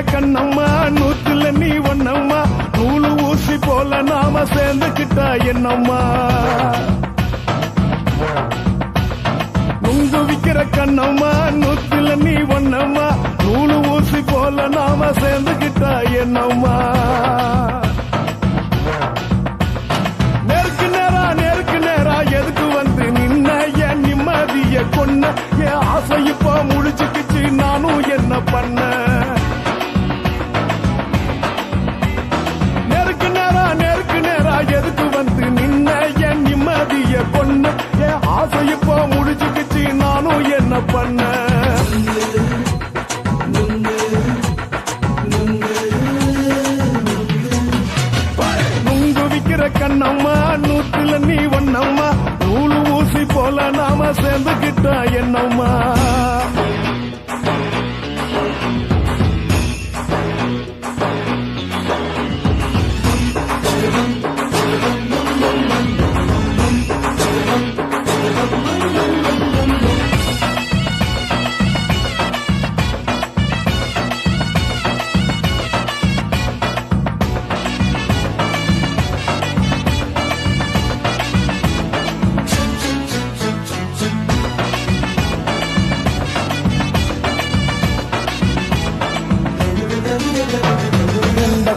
கண்ணம்மா நூத்துல நீ ஒண்ணம்மா நூலு ஊசி போல நாம சேர்ந்துக்கிட்டா என்னம்மா நுங்கு விக்கிற கண்ணம்மா நூத்துல நீ ஒண்ணம்மா நூலு ஊசி போல நாம சேர்ந்துக்கிட்டா என்னம்மா நேருக்கு நேரா எதுக்கு வந்து நின்ன என் நிம்மதிய கொன்ன என் ஆசை இப்ப முடிச்சுக்கிச்சு நானும் என்ன பண்ண நேருக்கு நேரா எதுக்கு வந்து நின்ன என் நிம்மதிய கொன்ன என் ஆசை இப்ப முடிச்சுக்கிச்சு நானும் என்ன பண்ண நுங்கு விக்கிற கண்ணம்மா நூத்துல நீ ஒண்ணம்மா நூலு ஊசி போல நாம சேர்ந்துக்கிட்டா என்னம்மா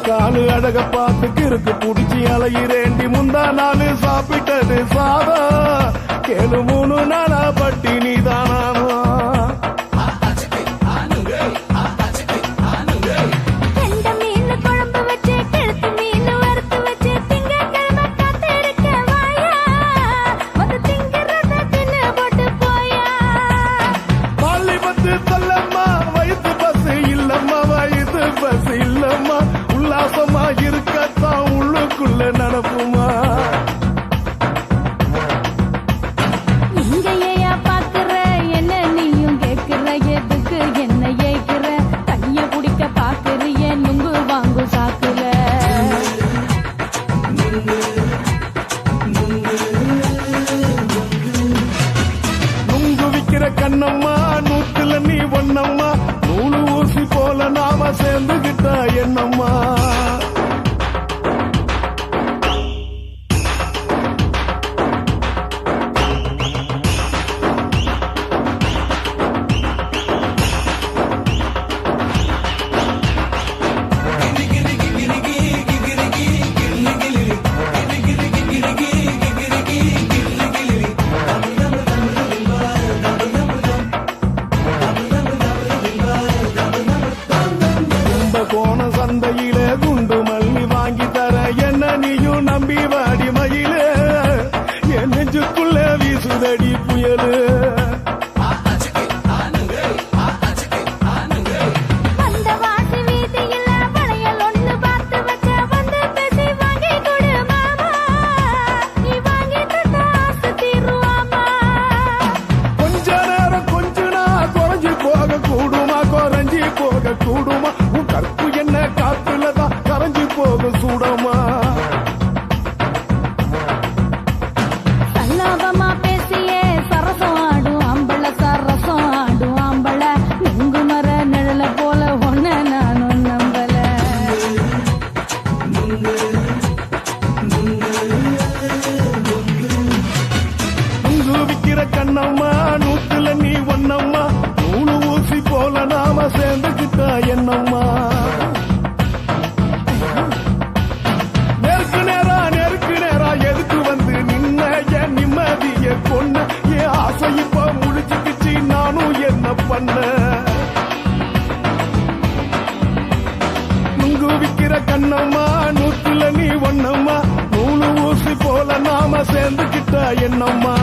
காலு அழக பார்த்து கிறுக்கு புடிச்சி அலையிறேண்டி முந்தா நாலு சாப்பிட்டது சாதா கேளு 3 நாளா பட்டினி தானானோ உல்லாசமா இருக்கத்தான் உள்ளுக்குள்ள நடப்புமா இங்கேயா பாக்குற என்ன நீயும் கேக்குற எதுக்கு என்ன ஏய்க்கிற கைய பிடிக்க பாக்குறிய நுங்கு வாங்கு சாக்குற நுங்கு விக்கிற கண்ணம்மா நூத்துல நீ ஒண்ணம்மா நூலு ஊசி போல நாம சேர்ந்துகிட்டா என்னம்மா சந்தையிலே குண்டு மல்லி வாங்கி தர என்ன நீயும் நம்பி வாடி மயிலே என் நெஞ்சுக்குள்ள வீசுதடி புயலு கொஞ்ச நேரம் கொஞ்சனா குறைஞ்சி போக கூடுமா குறைஞ்சி போக கூடுமா உன் கற்பு என்ன காத்துலதான் கரைஞ்சி போக சூடமா சல்லாபமா பேசியே சரசம் ஆடும் அம்பள சரசம் ஆடும் அம்பள நுங்கு மர நிழல போல ஒன்ன நானும் நம்பல நுங்கு விக்கிற கண்ணம்மா நூத்துல நீ ஒண்ணம்மா நூலு ஊசி போல நாம சேர்ந்துக்கிட்டா என்னம்மா நேருக்கு நேரா எதுக்கு வந்து நின்ன என் நிம்மதிய கொன்ன என் ஆசை இப்ப முடிச்சுக்கிச்சு நானும் என்ன பண்ண நுங்கு விக்கிற கண்ணம்மா நூத்துல நீ ஒண்ணம்மா நூலு ஊசி போல நாம சேர்ந்துக்கிட்டா என்னம்மா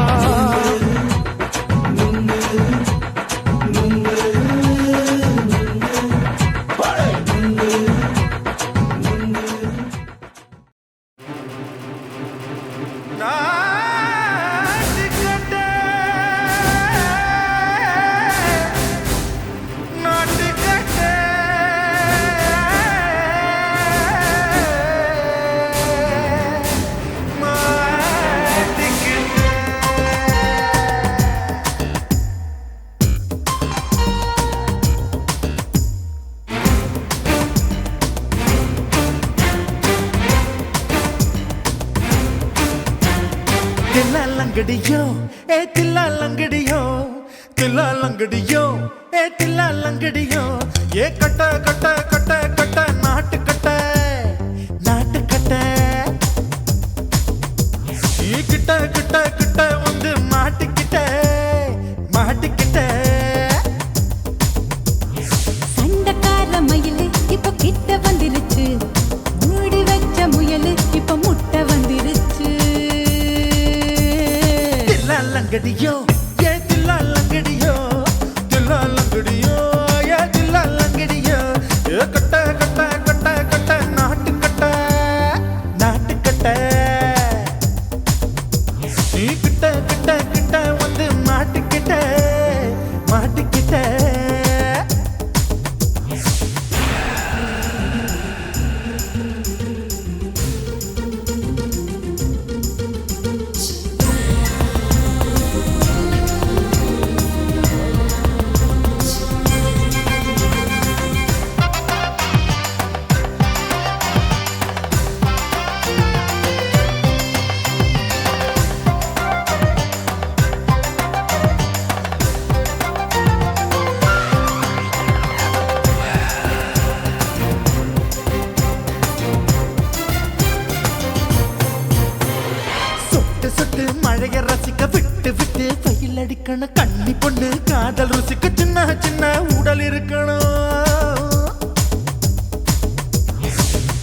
லங்கடியோ ஏ தில்லா லங்கடியோ தில்லா லங்கடியோ ஏ தில்லா லங்கடியோ ஏ கட்ட கட்ட கட்ட கட்ட நாட்டு கட்ட நாட்டு கட்ட நீ கிட்ட கிட்ட கிட்ட வந்து மாட்டிக்கிட்ட மாட்டிக்கிட்ட சண்டக்கார மயிலு இப்ப கிட்ட வந்துருச்சு மூடி வச்ச முயலு இப்ப முட்டை வந்துருச்சு தில்லா லங்கடியோ ஏ தில்லா லங்கடியோ தில்லா லங்கடியோ ஏ தில்லா லங்கடியோ ஏ கட்ட கட்ட கட்ட கட்ட நாட்டு கட்ட நாட்டு கட்ட நீ கிட்ட கிட்ட கிட்ட வந்து மாட்டிக்கிட்ட மாட்டிக்கிட்ட சொட்டு சொட்டு மழைய ரசிக்க விட்டு விட்டு வெயில் அடிக்கணும் கண்ணி பொண்ணு காதல் ருசிக்க சின்ன சின்ன உடல் இருக்கணும்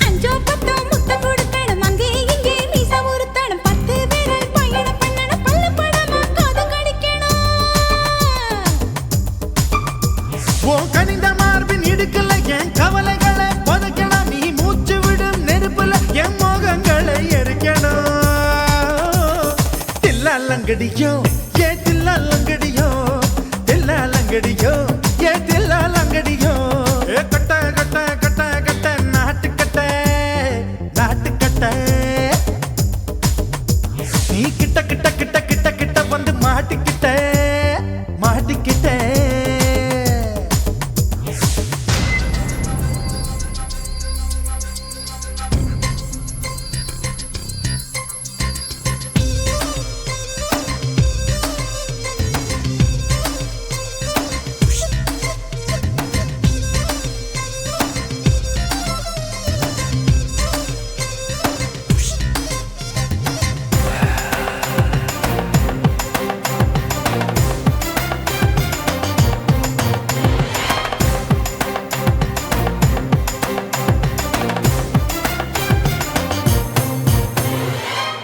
அஞ்சோ பத்தோ முத்தம் கொடுக்கணும் அங்கே இங்கே மீசா உருத்தணும் 10 விரல் பயணம் பண்ணணும் பல்ல படமா காது கடிக்கணும் ஓ கனிந்த மார்பின் இடுக்கல என் கவலைகளை புதைக்கணும் நீ மூச்சு விடும் நெருப்புல என் மோகங்களை எரிக்கணும் தில்லா லங்கடியோ ஏ தில்லா லங்கடியோ தில்லா லங்கடியோ ஏ தில்லா லங்கடியோ ஏ கட்ட கட்ட கட்ட கட்ட நாட்டு கட்ட நாட்டு கட்ட நீ கிட்ட கிட்ட கிட்ட கிட்ட கிட்ட வந்து மாட்டிக்கிட்ட மாட்டிக்கிட்ட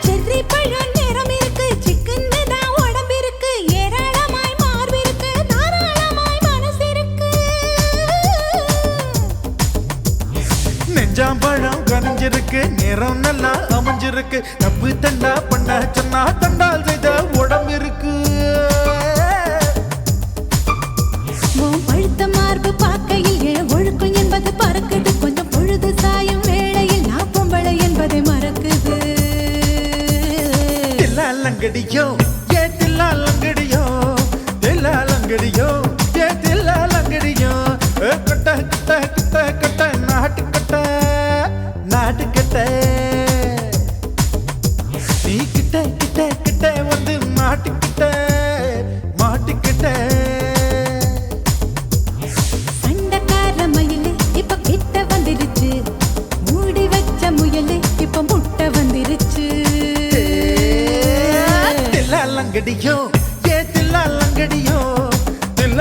செர்ரி பழம் நிறம் இருக்கு சிக்கன்னு தான் உடம்பு இருக்கு ஏராளமாய் மார்பு இருக்கு தாராளமாய் மனசு இருக்கு நெஞ்சாம்பழம் கனிஞ்சிருக்கு நிறம் நல்லா அமைஞ்சிருக்கு தப்பு தண்டா பண்ண சொன்னா தண்டால் செய்த உடம்பு இருக்கு உன் பழுத்த மார்பு பார்க்கையில் என் ஒழுக்கம் என்பது பறக்குது கொஞ்சம் பொழுது சாயும் வேளையில் நான் பொம்பளை என்பதை மறக்குது தில்லா லங்கடியோ ஏ தில்லா லங்கடியோ தில்லா லங்கடியோ ஏ தில்லா லங்கடியோ ஏ கட்ட கட்ட கட்ட கட்ட நாட்டு கட்ட நாட்டு கட்ட நீ கிட்ட கிட்ட கிட்ட வந்து மாட்டிக்கிட்ட மாட்டிக்கிட்ட சண்டக்கார மயிலு இப்ப கிட்ட வந்துருச்சு மூடி வச்ச முயலு இப்ப முட்டை வந்துருச்சு தில்லா லங்கடியோ ஏ தில்லா லங்கடியோ தில்லா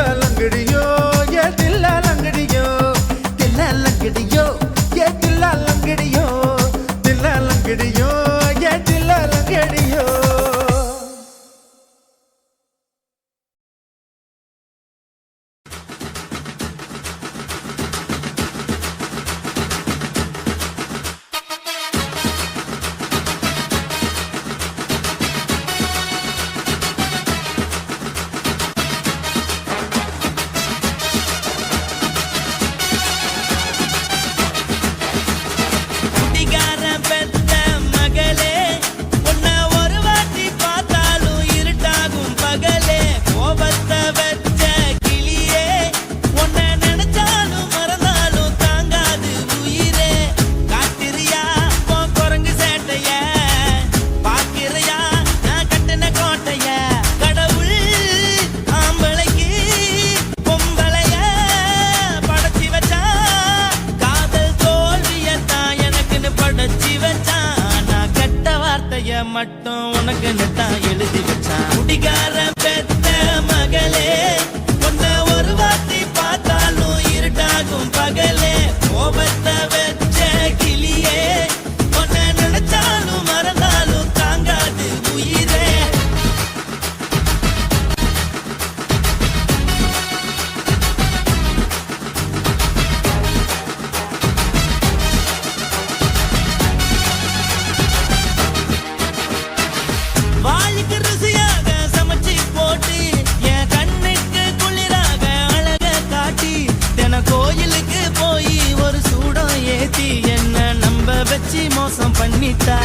வச்சுட்டா.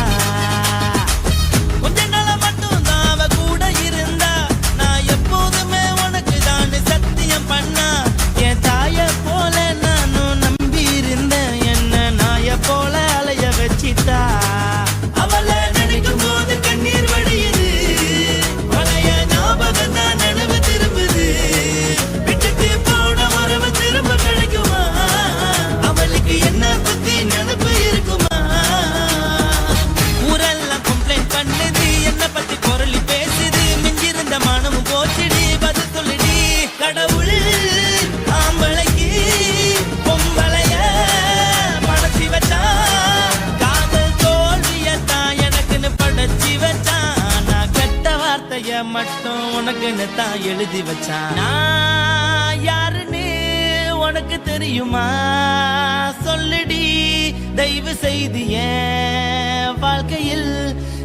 கொஞ்ச நாள மட்டும் தான் அவ கூட இருந்தா, நான் எப்போதுமே உனக்கு தான் சத்தியம் பண்ணா. என் தாய போல நானும் நம்பி இருந்தேன், என்ன நாய போல அலைய வச்சிட்டா. அவளை நினைக்கும் போது கண்ணீர் வடியுது, பழைய ஞாபகம் தான் நினைவு திரும்புது. விட்டுட்டு போன உறவு திரும்ப கிடைக்குமா? அவளுக்கு என்ன பத்தி நினைப்பு இருக்குமா? ஊரெல்லாம் கம்ப்ளைண்ட் பண்ணுது, என்ன பத்தி பொருளி பேசுது. மிஞ்சிருந்த மனமும் போச்சுடி, பதில் சொல்லுடி. கடவுள் ஆம்பளைக்கு பொம்பளைய படைச்சி வச்சான், காதல் தோல்வியத்தான் எனக்குன்னு படைச்சி வச்சான். நான் கெட்ட வார்த்தைய மட்டும் உனக்குன்னு தான் எழுதி வச்சான். நான் யாருன்னு உனக்கு தெரியுமா? சொல்லுடி தயவு செய்து என் வாழ்க்கையில்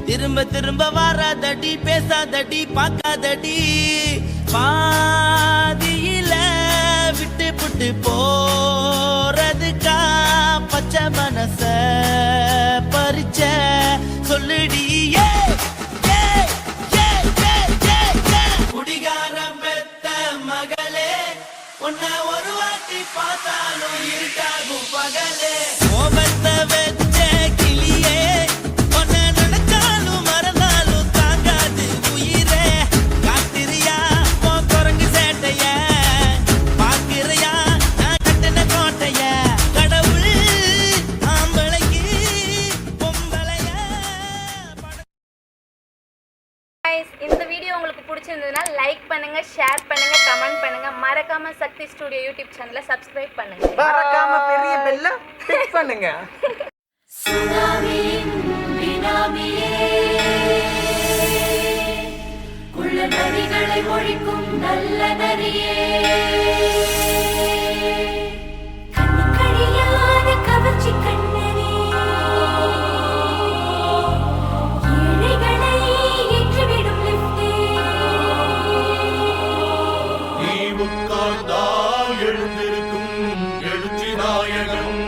திரும்ப திரும்ப வராதடி, பேசாதடி, பார்க்காதடி. பாதியில விட்டு புட்டு போறதுக்கா பச்சை மனச பறிச்ச சொல்லுடி. குடிகாரம் பெத்த மகளே, உன்னை ஒரு வாட்டி பார்த்தாலும் இருட்டாகும் பகலே. கோபத்தை வச்ச கிளியே, உன்னை நினைச்சாலும் மறந்தாலும் தாங்காது உயிரே. காத்திரியா உன் குரங்கு சேட்டைய, பார்க்கிறியா நான் கட்டின கோட்டைய. கடவுள் ஆம்பளைக்கு பொம்பளைய Guys, இந்த வீடியோ உங்களுக்கு பிடிச்சிருந்ததுன்னா லைக் பண்ணுங்க, ஷேர் பண்ணுங்க, கமெண்ட் பண்ணுங்க. மறக்காம சக்தி ஸ்டுடியோ யூடியூப் சேனலை சப்ஸ்கிரைப் பண்ணுங்க. மறக்காம பெரிய பெல்ல கிளிக் பண்ணுங்க. நரிகளை ஒழிக்கும் நல்ல நரியே, கண்ணிக்கழியாத கவர்ச்சி கண்ணனே, ஏழைகளை ஏற்றிவிடும் லிப்டே. நீ உட்கார்ந்தால் எழுந்திருக்கும் எழுச்சி நாயகன்,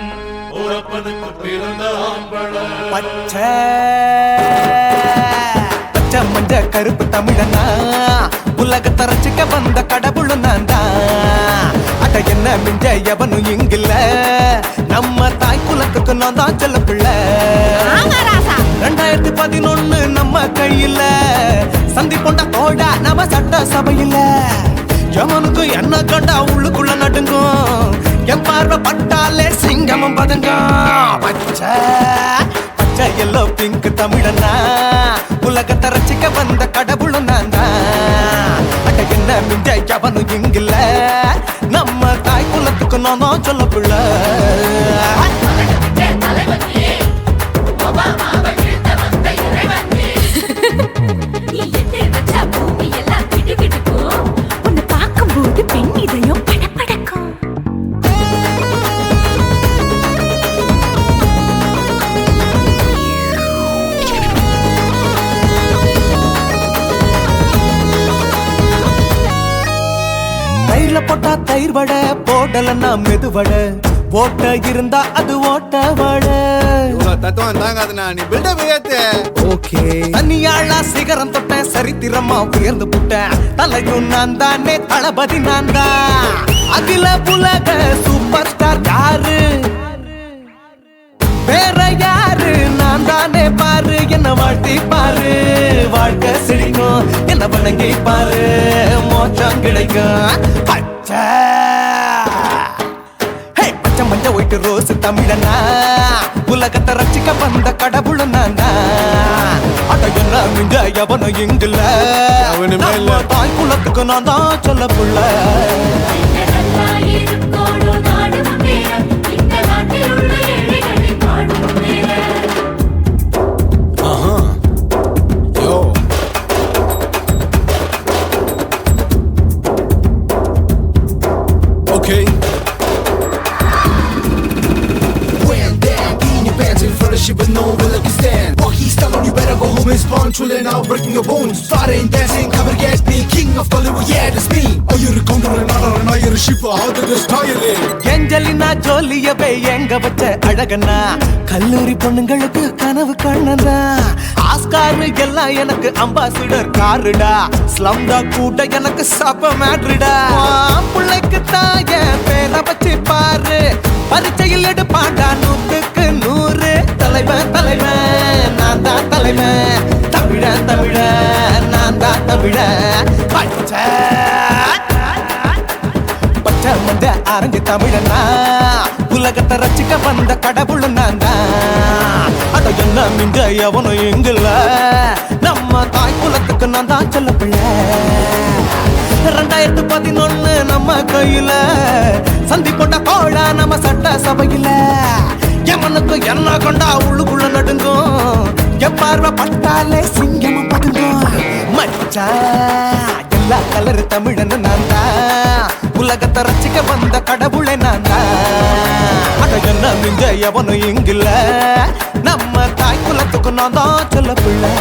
உறப்பதுக்கு பிறந்த ஆம்பள. பச்சை பச்சை மஞ்ச கருப்பு தமிழனா, உலகத்தை ரசிக்க வந்த கடவுள் நான் தான். அட என்ன மிஞ்ச எவனும் இங்கில்ல, நம்ம தாய் குலத்துக்கு நான் தான் செல்ல பிள்ளை. 2011 நம்ம கையில சந்திப்பொண்ட தோட நம்ம சட்ட சபையில. எவனுக்கு என்ன கண்டா உள்ளுக்குள்ள நடுங்கும், என் பார்வை பட்டாலே சிங்கமும் பதுங்கும். பச்சை பச்சை எல்லோ பிங்க் தமிழனா, உலகத்தை ரசிக்க வந்த கடவுளும் நான் தான். அட என்ன மிஞ்ச எவனும் இங்கில்ல, நம்ம தாய் குலத்துக்கு நான் தான் சொல்ல பிள்ளை. நீ எட்டு வச்ச பூமி எல்லாம் கிடுகிடுக்கும், உன்னை பார்க்கும்போது பெண் இதயம் படபடக்கும். தயிர்ல போட்டா தயிர் வடை, போடலன்னா மெதுவடை, ஓட்ட இருந்தா அது ஓட்ட வடை. தத்துவம் தாங்காதுண்ணா, நீ பில்டப் ஏத்து. ஓகே தனியாளா சிகரம் தொட்டேன், சரித்திரமா உயர்ந்து புட்டேன். தலையும் நான் தானே, தளபதி நான் தான். அகில உலக சூப்பர் ஸ்டார் யாரு? வேற யாரு? நான் தானே பாரு, என்ன வாழ்த்தி பாரு. வாழ்க்கை சிரிக்கும், என்ன வணங்கி பாரு, மோட்சம் கிடைக்கும். பச்சை பச்சை மஞ்ச ஒயிட்டு ரோஸ் தமிழனா, உலகத்தை ரசிக்க வந்த கடவுள் நான் தான். அட என்ன மிஞ்ச எவனும் இங்கில்ல, அவனுமே இல்ல. நம்ம தாய் குலத்துக்கு நான் தான் சொல்ல புள்ள. நல்லா இருக்கோடும் நாடு முன்னேற, இந்த நாட்டில் உள்ள ஏழைகளை பாடும் முன்னேற. யோ okay. Wham, bam, in your pants in front of shit, but no one will understand. Walk, he's telling you better go home and on, chillin' out, breaking your bones. Foreign dancing, cover get me, king of Bollywood, yeah, that's me. Iyer Gounder Nadar Nair Shifa Athar style. Angelina ஜோலியவே எங்க வச்ச அழகனா, கல்லூரி பொண்ணுங்களுக்கு கனவு கண்ணனா. Oscar எல்லாம் எனக்கு ambassador காருடா, ஸ்லம்டா கூட எனக்கு சப்ப மேட்ருடா. பிள்ளைக்கு தாய பேரை வச்சு பாரு, பரீட்சையில் எடுப்பாண்டா 100க்கு 100. தலைவன் தலைவன் நான் தான் தலைவன், தமிழன் தமிழன் நான் தான் தமிழன். பச்சை பச்சை மந்த ஆரஞ்சு தமிழனா, உலகத்தை ரசிக்க வந்த கடவுள் நான் தான். அட என்ன மிஞ்ச எவனும் எங்கல, நம்ம தாய் குலத்துக்கு நான் தான் சொல்ல பிள்ளை. 2011 நம்ம கையில சந்தி போட்ட கோழா நம்ம சட்ட சபையில. எமனுக்கு என்ன கொண்டா உள்ளுக்குள்ள நடுங்கும், எப்பார்வ பட்டாலே சிங்கமும் பதுங்கும். மச்சா எல்லா கலர் தமிழன்னு நான் தான், உலகத்தை ரசிக்க வந்த கடவுளை நான் தான். அட என்ன மிஞ்ச எவனும் இங்கில்ல, நம்ம தாய் குலத்துக்கு நான் தான் சொல்ல பிள்ளை.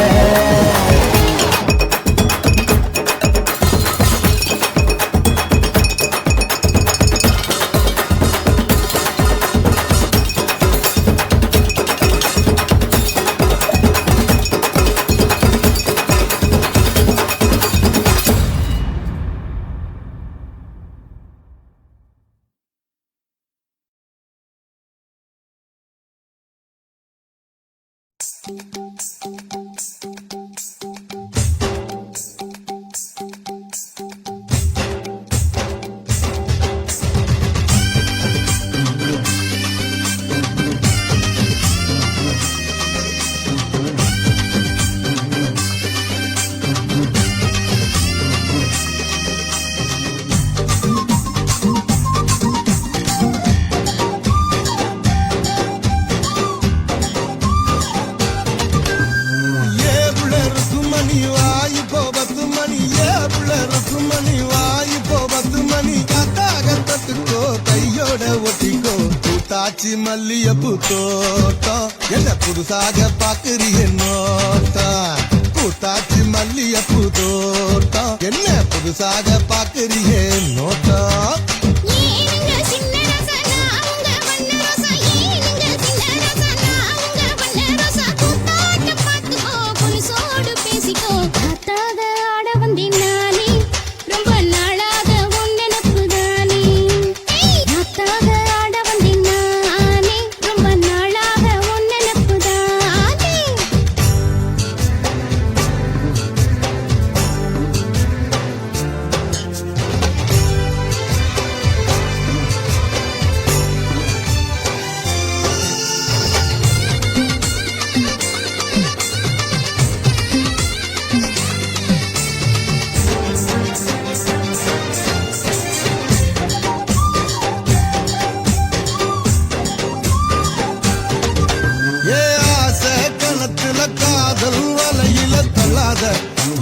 மல்லியப்பு தோட்டம் என்ன புதுசாக பாக்குறிய நோட்டம், கூத்தாச்சி மல்லியப்பு தோட்டம் என்ன புதுசாக பாக்குறிய நோட்டம்.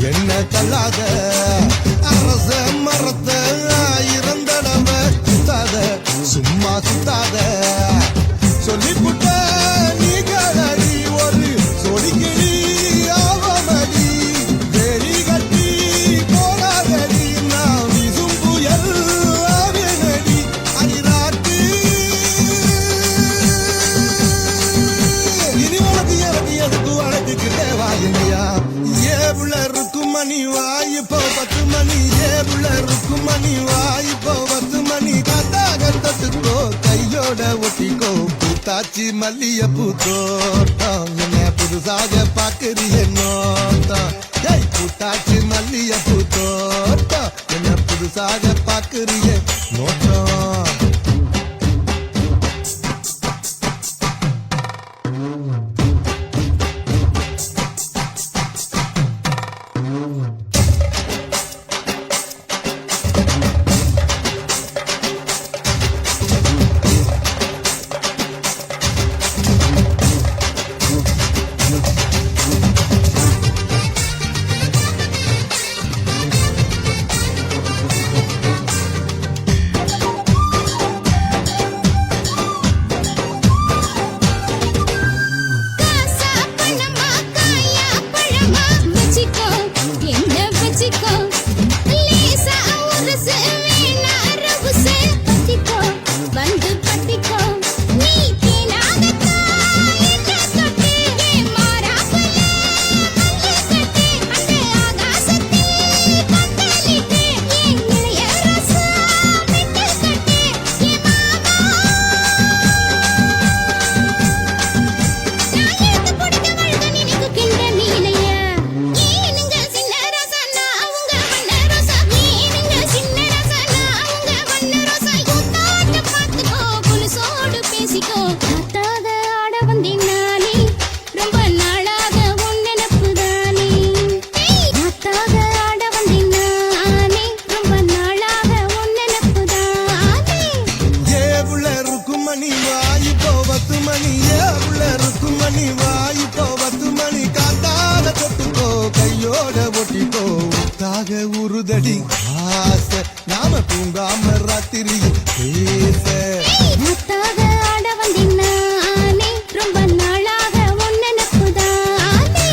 என்ன தள்ளாத அரச மரத்த 1000 தடவை சுத்தாத, சும்மா சுத்தாத. சொல்லிப்புட்ட நீ கலடி ஒரு சொடிக்கிடி ஆவமடி, வெறி கட்டி போராதடி நான் வீசும் புயல் ஆவேனடி. அரிராட்டி இனி உனக்கு எனக்கு எதுக்கு வழக்குக்கிட்டே வாயினியா. ஏவுள்ள ருக்குமணி வாய்ப்போ 10 மணி, ஏவுள்ள ருக்குமணி வாய்ப்போ 10 மணி. கத்தாகத்தத்துக்கோ கையோட ஒட்டிக்கோ, பூத்தாச்சி மல்லியப்பூ தோட்டம் என்ன புதுசாக பாக்குறிய நோட்டம். பூத்தாச்சி மல்லியப்பூ தோட்டம் என்ன புதுசாக பாக்குறிய நோட்டம். மணி வாய் இப்போ 10 மணி காத்தால தொட்டுக்கோ கையோட ஒட்டிக்கோ தாக உருதடி ஆசை நாம தூங்காம ராத்திரியில் பேச முத்தாக ஆட வந்தினானே ரொம்ப நாளாக உன் நினைப்புதானே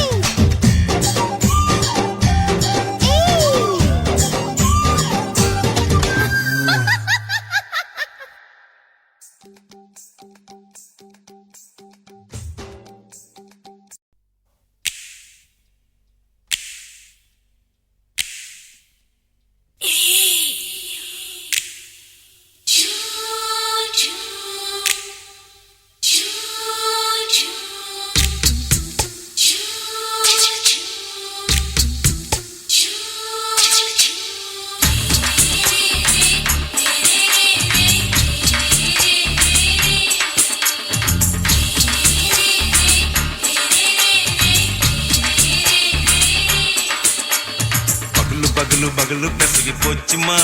பகலு பகலு பெசகி போச்சுமா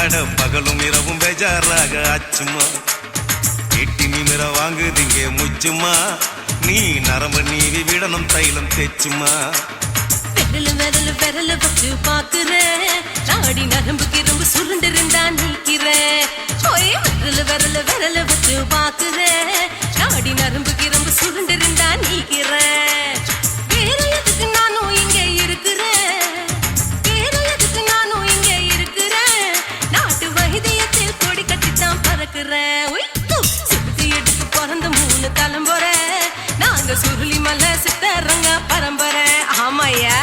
அட பகலும் இரவும் பேஜாராக ஆச்சுமா எட்டி நிமிர வாங்குதிங்க முச்சுமா நீ நரம்பு நீவி விடணும் தைலம் தேச்சுமா விரல விரல வச்சு பாக்குறேன் நாடி நரம்பு கிரம்பு சுருண்டு இருந்தா நீக்கிறேன் விரல விரல வச்சு பாக்குறேன் நாடி நரம்பு கிரம்பு சுருண்டு இருந்தா நீக்கிறேன் வேற எதுக்கு நானும் இங்க இருக்கிறேன் வேற எதுக்கு நானும் இங்க இருக்கிறேன் நாட்டு வைத்தியத்தில் கொடி கட்டித்தான் பறக்கிறேன் சுத்தி எடுத்து பிறந்த 3 தலைமுறை நாங்க சுருளி மலை சித்தரங்க பரம்பரை ஆமாயா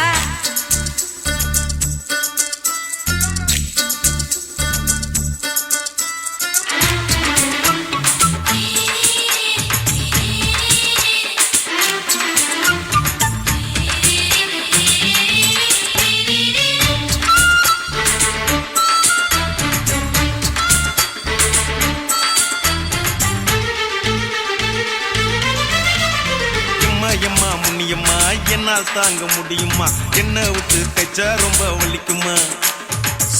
எம்மா முன்னியம்மா என்னால் தாங்க முடியுமா என்ன விட்டு தைச்சா ரொம்ப வலிக்குமா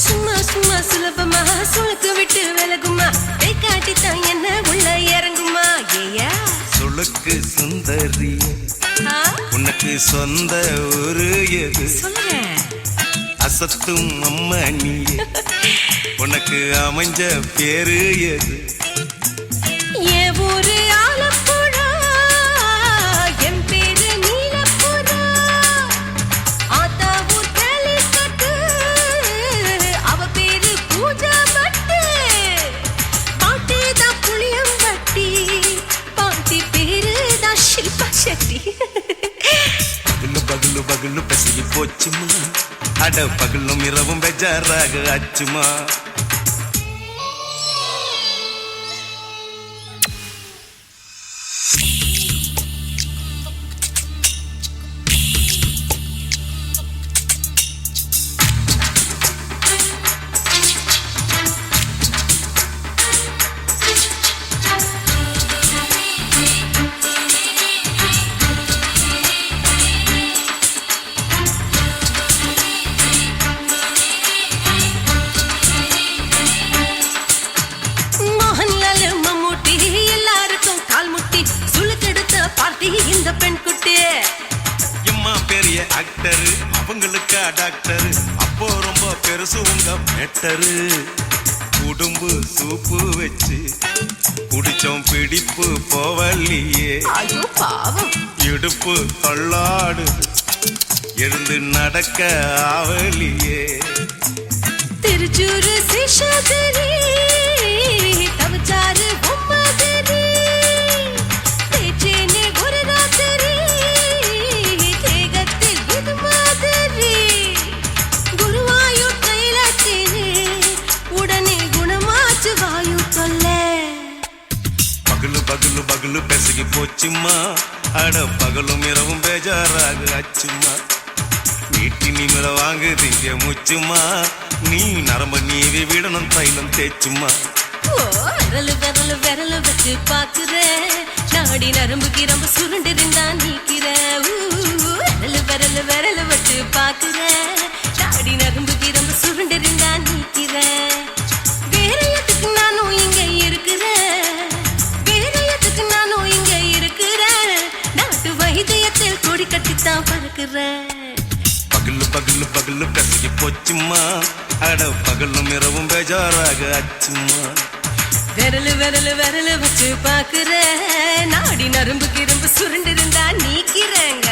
சும்மா சும்மா சுலபமா சுளுக்கு விட்டு விலகுமா கை காட்டித்தான் என்ன உள்ள இறங்குமா ஏயா சுளுக்கு சுந்தரி உனக்கு சொந்த ஊரு எது சொல்றேன் அசத்தும் அம்மா நீ உனக்கு அமைஞ்ச பேரு எது என் ஊரு ஆலப்புழா என் பேரு நீலப்புறா ஆத்தா ஊர் கேலிக்கட்டு அவ பேரு பூஜா பட்டு பாட்டி தான் புளியம்பட்டி பாட்டி பேரு தான் ஷில்பா செட்டி பகலு பகலு பகலு பெசகி போச்சுமா அட பகலும் இரவும் பெஜாராக ஆச்சுமா இந்த பெண் குட்டி எம்மா பெரிய ஆக்டர் அவங்களுக்கா டாக்டர் அப்போ ரொம்ப பெருசு உங்க மேட்டரு குடும்பு சூப்பு வச்சு குடிச்சோம் பிடிப்பு போவல்லையே ஐயோ பாவம் இடுப்பு தள்ளாடு எழுந்து நடக்க ஆவலியே திருச்சூரு சிஷாதிரி தவச்சாரு பொம்மாதிரி தேச்சேனே ஒரு ராத்திரி தேகத்தில் இது மாதிரி குருவாயூர் கைலாச்சேனே உடனே குணமாச்சு வாயு சொல்ல பகலு பகலு பகலு பெசகி போச்சுமா அட பகலும் இரவும் பேஜாராக ஆச்சுமா நீட்டி நிமிர வாங்குதிங்க முச்சுமா நீ நரம்ப நீவி விடணும் தைலம் தேச்சுமா விரலு விரலு விரலு வச்சு பாக்குறேன் நாடி நரம்பு கிரம்பு சுருண்டு இருந்தா நீக்கிறேன் விரலு விரலு விரலு வச்சு பாக்குறேன் நாடி நரம்பு கிரம்பு சுருண்டு இருந்தா நீக்கிறேன் வேற எதுக்கு நானும் இங்க இருக்கிறேன் வேற எதுக்கு நானும் இங்க இருக்கிறேன் நாட்டு பாக்குறேன். பகலு பகலு பகலு கசகி போச்சுமா அட பகலும் இரவும் பேஜாராக அச்சுமா விரலு விரலு விரலு வச்சு பாக்குறேன். நாடி நரம்பு கிரும்பு சுருண்டு இருந்தா நீக்கிறேங்க.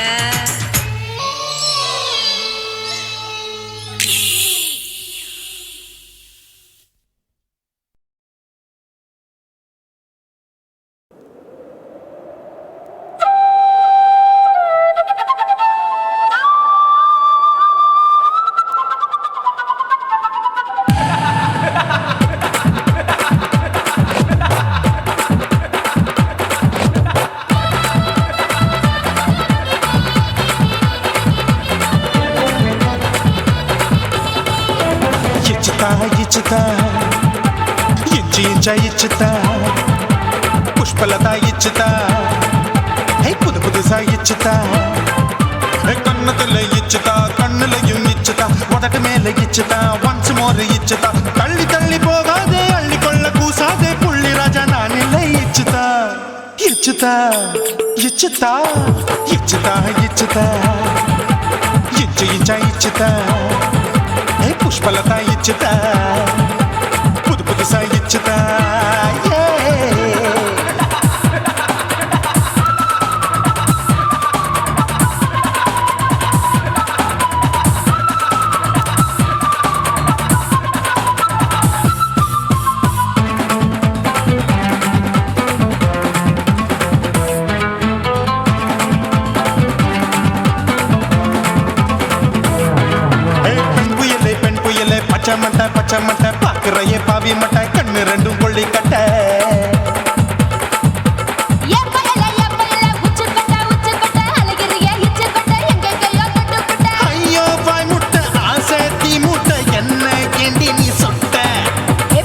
ఇచ్చుతా ఇంచి ఇంచా ఇచ్చుతా పుష్పలత ఇచ్చుతా హై పుదు పుదుసా ఇచ్చుతా కన్నతుల ఇచ్చుతా కన్నులயும் ఇచ్చుతా మొదటి మేల ఇచ్చుతా వన్స్ మోర్ ఇచ్చుతా తల్లి తల్లి పోగాదే అల్లి కొళ్ళ కూసాదే పుల్లి రాజా నానిల్ల ఇచ్చుతా ఇచ్చుతా ఇచ్చుతా ఇచ్చుతా ఇచ్చుతా ఇంచి ఇంచా ఇచ్చుతా పుష్పలత ఇచ్చుతా పుదు పుదుసా ఇచ్చుతా பச்சமட்ட பாக்குறையே பாவி மட்ட கண்ணு ரெண்டும் கொள்ளி கட்ட ஐயோ பாய் முட்டை ஆசை தீ மூட்டை என்ன கேண்டி நீ சொட்ட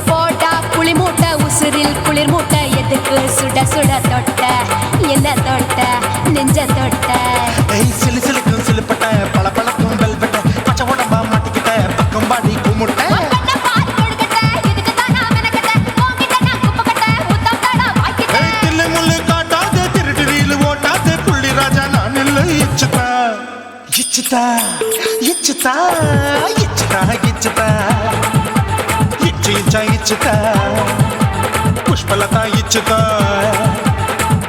போட்டா புளி மூட்டை உசுரில் குளிர் மூட்டை எதுக்கு சுட சுட தொட்ட என்ன தொட்ட நெஞ்ச தொட்ட சிலு சிலுக்கும் சிலுப்பட்ட பல பழக்கும் வெல்வெட்ட பச்சை உடம்பா மாட்டிக்கிட்ட பக்கம் பாடி குமுட்ட ఇచ్చుతా ఇచ్చుతా ఇచ్చుతా ఇచ్చుతా ఇచ్చు ఇచ్చా ఇచ్చుతా పుష్పలత ఇచ్చుతా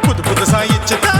పుదు పుదుసా ఇచ్చుతా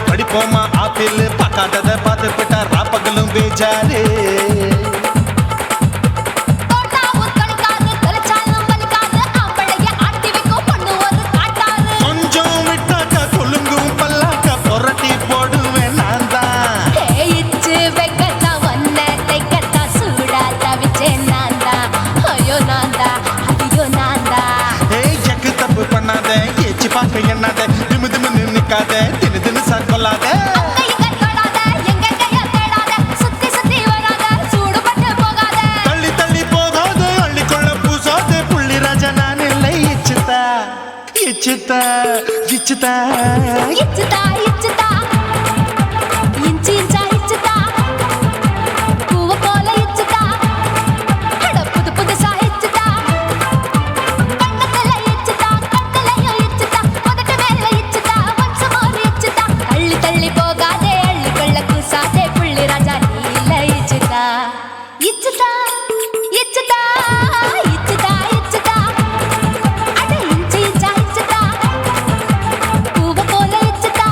படிப்போமா ஆப்பிள் பார்க்காதத பார்த்து விட்டா ராப்பகலும் பேஜாரு கொஞ்சம் விட்டாக்க கொலுங்கும் பல்லாக்க புரட்டி போடுவேன் நான் தான் இச்சு வெக்கத்தா ஒன்ன தைக்கத்தா சூடா தவிச்சேன் நான் தான் ஐயோ நான் தான் ஐயோ நான் தான் எக்கு தப்பு பண்ணாத ஏச்சி பார்க்க எண்ணாத திமு திமுன்னு நிக்காத தினு தினு சார் கொள்ளாத தள்ளி தள்ளி போகாத அள்ளி கொள்ள பூசாத புள்ளி ராஜா நான் இல்லை இச்சுதா இச்சுதா இச்சுதா இச்சுதா இச்சுதா இஞ்சி இஞ்சா இச்சுதா பூவ போல இச்சுதா அட புது புதுசா இச்சுதா கண்ணத்துல இச்சுதா கண்ணலையும் இச்சுதா முதட்டு மேல இச்சுதா வம்சம் ஒரு இச்சுதா தள்ளி தள்ளி போகாதே அள்ளி கொள்ள கூசாதே புள்ளி ராஜா நீ இல்ல இச்சுதா இச்சுதா இச்சுதா இச்சுதா இச்சுதா அட இஞ்சி இஞ்சா இச்சுதா பூவ போல இச்சுதா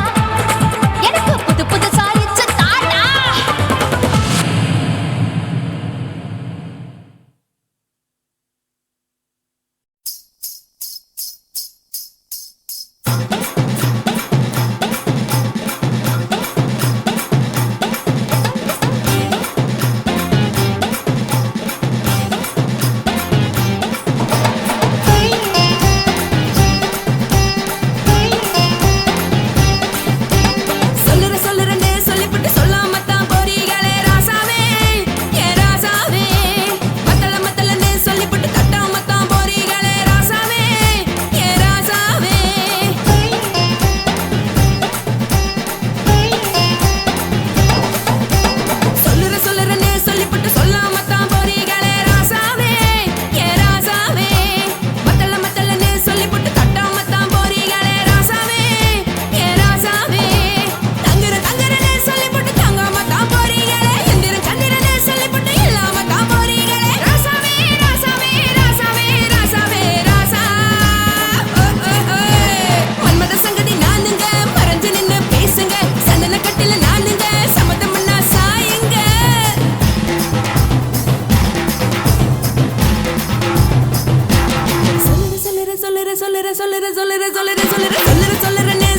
சொல்லுறேன்னு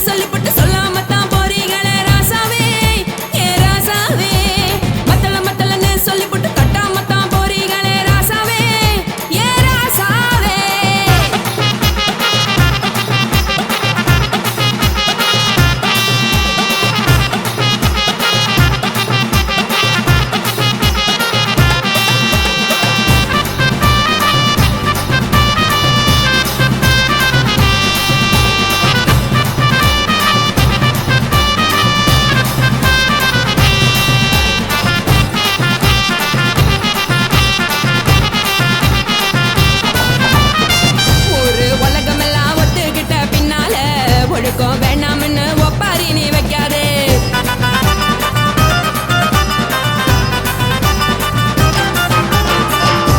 சொல்லிப்பட்டு சொல்லாமத்தான் போறீங்களே ராசாவே ஏ ராசாவே மத்தலன்னு சொல்லிப்பட்டு கட்டாமத்தான் போறீங்களே ராசாவே ஏ ராசாவே வேணாம்னு ஒப்பாரி நீ வைக்காதே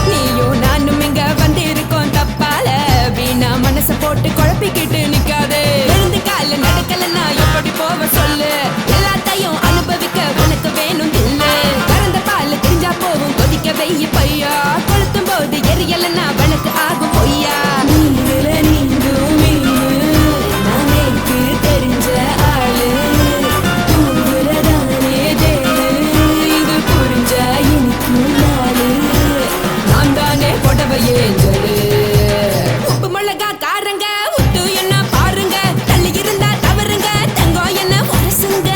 நீயும் நானும் இங்க வந்திருக்கோம் தப்பால வீணா மனச போட்டு குழப்பிக்கிட்டு நிக்காதே எழுந்து கால நடக்கலன்னா எப்படி போவ சொல்லு எல்லாத்தையும் அனுபவிக்க உனக்கு வேணும் தில்லு கறந்த பால் தெரிஞ்சா போகும் கொதிக்க வெய்ய பையா கொளுத்தும் போது எரியலன்னா வனக்கு ஆகும் பொய்யா நீங்கள நீங்கும் தெரிஞ்ச ஆளு தூங்குறதானே தேடு இது புரிஞ்சா எனக்கு நாளு நான் தானே புடவையே ஜடு உப்பு மிளகா காரங்க விட்டு என்ன பாருங்க தள்ளி இருந்தா தவறுங்க தங்கம் என்ன வரசுங்க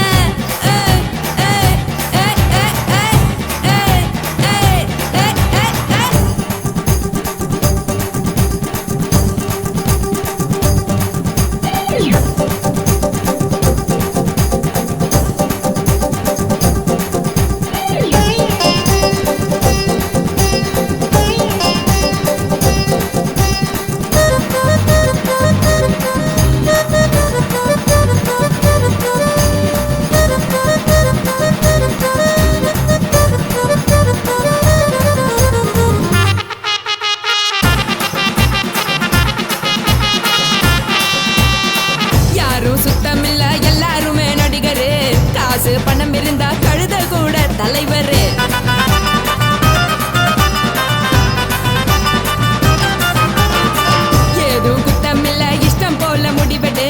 சுத்தமில்ல எல்லாருமே நடிகரு காசு பணம் இருந்தா கழுத கூட தலைவரு ஏதோ குத்தமில்ல இஷ்டம் போல முடிவெடு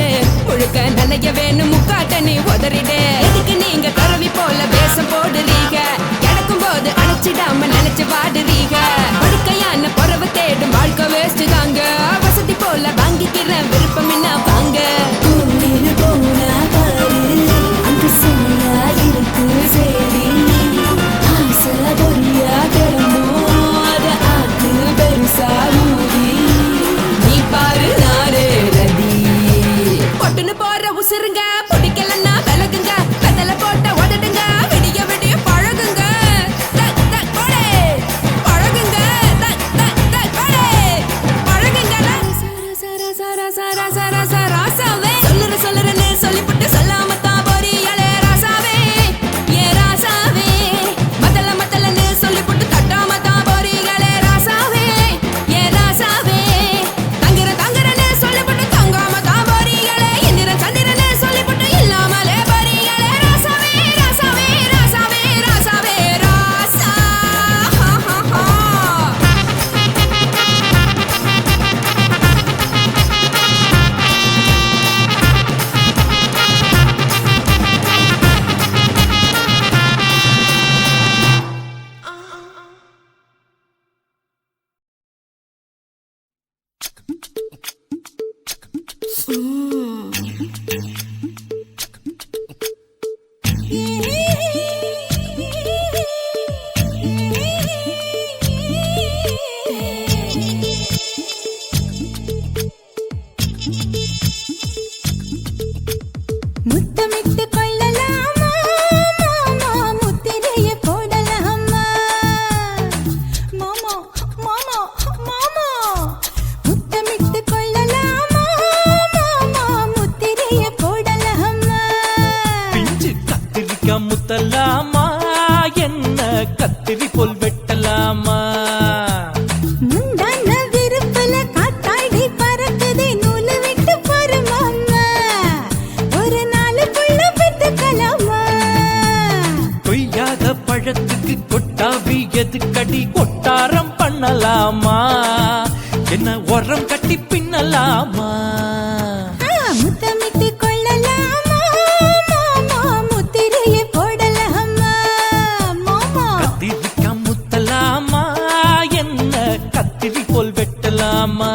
முழுக்க நனைய வேணும் முக்காட்ட நீ உதறிடு எதுக்கு நீங்க கரவி போல வேஷம் போடுறீங்க கிடக்கும் போது அணைச்சிடாம நினைச்சு பாடுறீங்க படுக்கையான பொறவு தேடும் வாழ்க்கை வேஸ்ட் தாங்க வசதி போல வாங்கிக்கிறேன் விருப்பம் என்ன வாங்க போனா பாரு அந்த சுமையா இருக்கு சரி ஆசை பொரியா கிளம்பும் அத ஆத்து பெருசா ஊதி நீ பாரு நானே ரதி பொட்டுன்னு போற உசுருங்க பிடிக்கலன்னா விலகுங்க கதல போட்ட உதடுங்க விடிய விடிய பழகுங்க பழகுங்க பழகுங்க ராசாவே சொல்லுறேன்னு சொல்லிப்புட்டு சொல்லாமத்தான் போறீங்களே ராசாவே ஏ ராசாவே மத்தலன்னு சொல்லிப்புட்டு தட்டாமத்தான் போறீங்களே ராசாவே ஏ ராசாவே தங்குறேன்னு சொல்லிப்புட்டு தங்காமத்தான் போறீங்களே இந்திரன் சந்திரன்னு சொல்லிப்புட்டு இல்லாமலே போறீங்களே ராசாவே ராசாவே ராசாவே ராசாவே ராசா முத்தமிட்டு கொள்ளலாமா மாமா முத்திரைய போடலாமா மாமா மாமா மாமா முத்தமிட்டு கொள்ளலாமா மாமா கட்டி பின்னலாமா முத்தமிட்டு கொள்ளலாமா மாமா முத்திரையை போடலாமா மாமா கத்திரிக்கா முத்தலாமா என்ன கத்திரி போல் வெட்டலாமா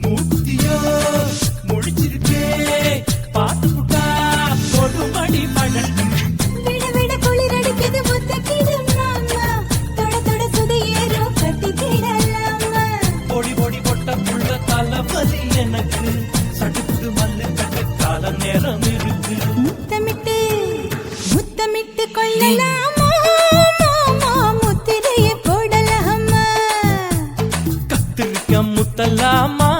மூக்குத்தியோ முடிச்சிருக்கே பாத்து புட்டா கொடுமடி மழல் விட விட குளிர் அடிக்குது முத்தக்கிடும் மாமா தொட தொட சுதையேறும் கட்டிக்கிடலாமா பொடி பொடி பொட்ட புள்ள தலைவலி எனக்கு சடுக்கு மல்லு கட்ட கால நேரம் இருக்கு முத்தமிட்டு முத்தமிட்டு கொள்ளலாமா மாமா முத்திரையை போடலாமா கத்திரிக்க முத்தலாமா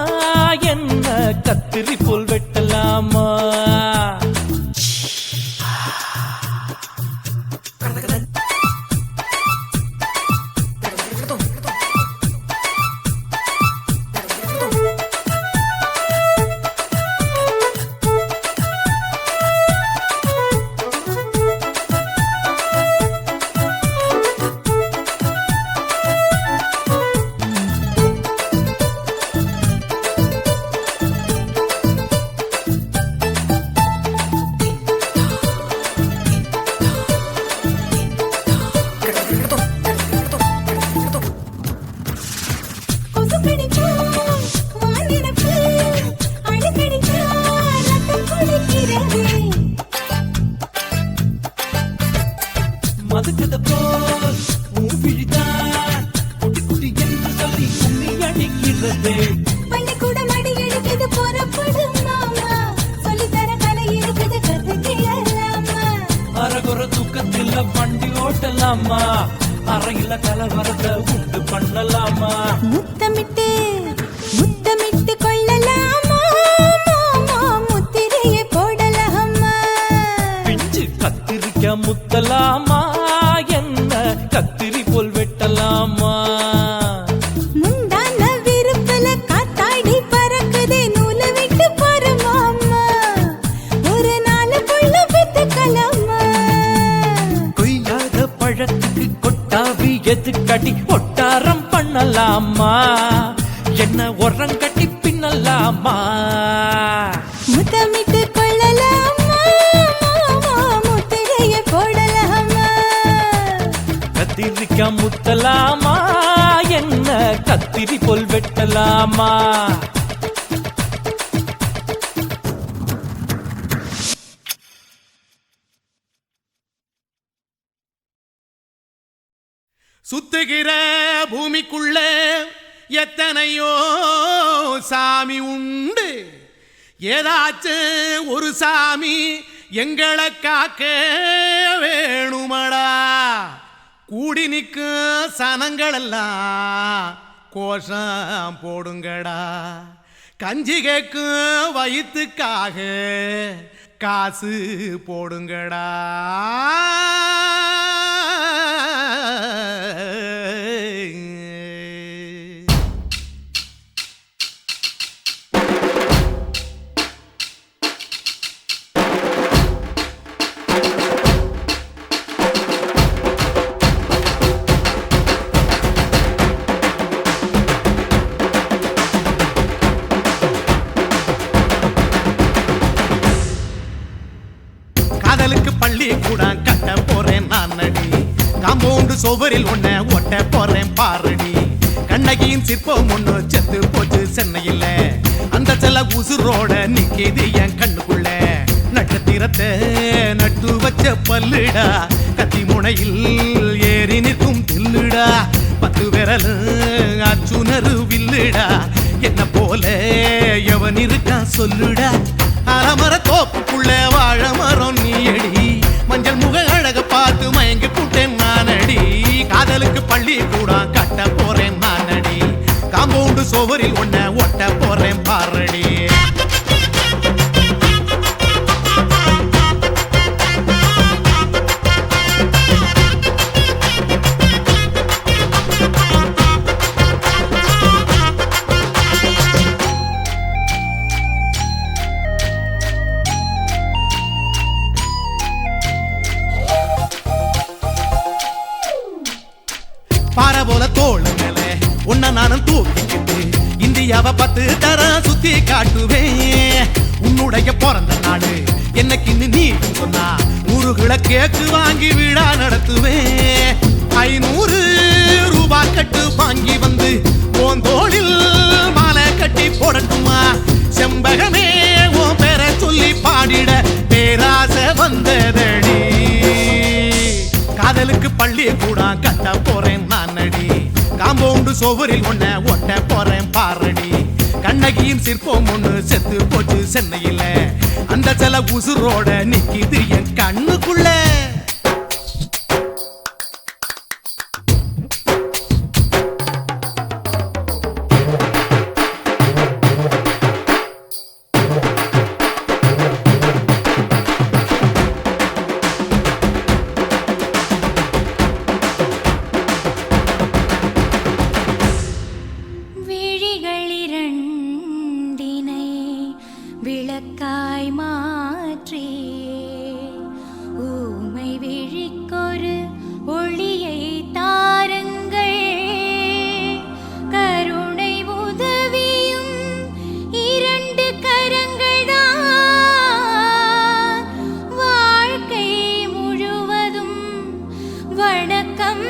என்ன கத்திரி போல் வெட்டலாமா கொசு கடிச்சா வானிடப்பு அடிக்கடிச்சா ரத்தம் குடிக்கிறது மதுக்கத போல் ஊவிழிதான் குட்டி குட்டி என்று சொல்லி கும்மி அடிக்கிறது பள்ளிக்கூடம் அடி எடுக்குது புறப்படும் மாமா சொல்லித்தர கலை இருக்குது கத்துக்கிடலாமா அரகுற தூக்கத்தில் வண்டி ஓட்டலாமா அறையில கலவரத்தை உண்டு பண்ணலாமா முத்தமிட்டு முத்தமிட்டு கொள்ளலாமா மாமா முத்திரையை போடலாமா பிஞ்சு கத்திரிக்க முத்தலாமா என்ன கத்திரி போல் வெட்டலாமா முந்தான விருப்பல காத்தாடி பறக்குதே நூலை விட்டு போற மாமா ஒரு நாளுக்குள்ள வித்துக்கலாமா கொய்யாத பழத்துக்கு கொட்டாவி எதுக்கடி ஒட்டாரம் பண்ணலாமா என்ன உரங்கட்டி பின்னலாமா முத்தமிட்டு கொள்ளலாமா மாமா முத்திரையை போடலாமா கத்திரிக்க முத்தலாமா என்ன கத்திரி போல் வெட்டலாமா சுத்துகிற பூமிக்குள்ள எத்தனையோ சாமி உண்டு ஏதாச்சும் ஒரு சாமி எங்களை காக்க வேணுமடா கூடி நிற்கும் சனங்களெல்லாம் கோஷம் போடுங்கடா கஞ்சி கேக்கும் வயிற்றுக்காக காசு போடுங்கடா காதலுக்கு பள்ளி கூட கட்ட போறேன் நான் நடி காம்பவுண்டு சோவரில் ஒன்ன ஒட்ட போறேன் பாரடி கண்ணகியின் சிற்பம் ஒண்ணு செத்து போச்சு சென்னையில் அந்த செல்ல உசுரோட நிக்கிது என் கண்ணுக்குள்ள நட்டி நட்சத்திரத்தை நட்டு வச்ச பல்லுடா கத்தி முனையில் ஏறி நிற்கும் தில்லுடா 10 விரல் அச்சுணரு வில்லுடா என்ன போல எவன் இருக்கான் சொல்லுடா அலமர தோப்புக்குள்ள வாழ மரம் நீயடி மஞ்சள் முக அழக பார்த்து மயங்கி புட்டேன் நானடி காதலுக்கு பள்ளி கூட கட்ட போறேன் நானடி காம்பவுண்டு சோவரில் ஒன்ன ஒட்ட போறேன் பாரடி பாறை போல தோள் மேல உன்ன நானும் தூக்கிக்கிட்டு இந்தியாவை 10 தரம் சுத்தி காட்டுவேன் உன்னுடைய பிறந்த நாடு என்னைக்கு நீ சொன்னா 100 கிலோ கேக்கு வாங்கி விழா நடத்துவேன் 500 ரூபாய் கட்டு வாங்கி வந்து உன் தோளில் மாலை கட்டி போடட்டுமா செம்பகமே உன் பேரை சொல்லி பாடிட பேராசை வந்ததடி காதலுக்கு பள்ளி கூட கட்ட போறேன் நானடி காம்பவுண்டு சோவரில் ஒன்ன ஒட்ட போறேன் பாரடி கண்ணகியின் சிற்பம் ஒண்ணு செத்து போச்சு சென்னையில அந்த சில உசுரோட நிக்கிது என் கண்ணுக்குள்ள விளக்காய் மாற்றி ஊமை விழிக்கொரு ஒளியை தாருங்கள் கருணை உதவியும் 2 கரங்கள் தான் வாழ்க்கை முழுவதும் வணக்கம்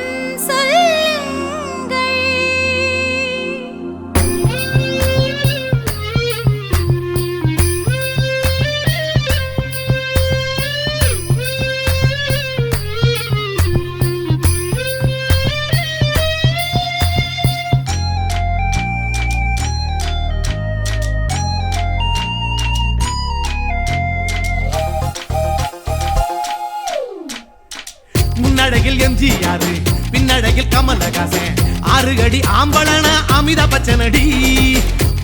முன்னடையில் எம்ஜிஆர் பின்னடையில் கமலஹாசன் 6 அடி ஆம்பளன அமிதாப் பச்சனடி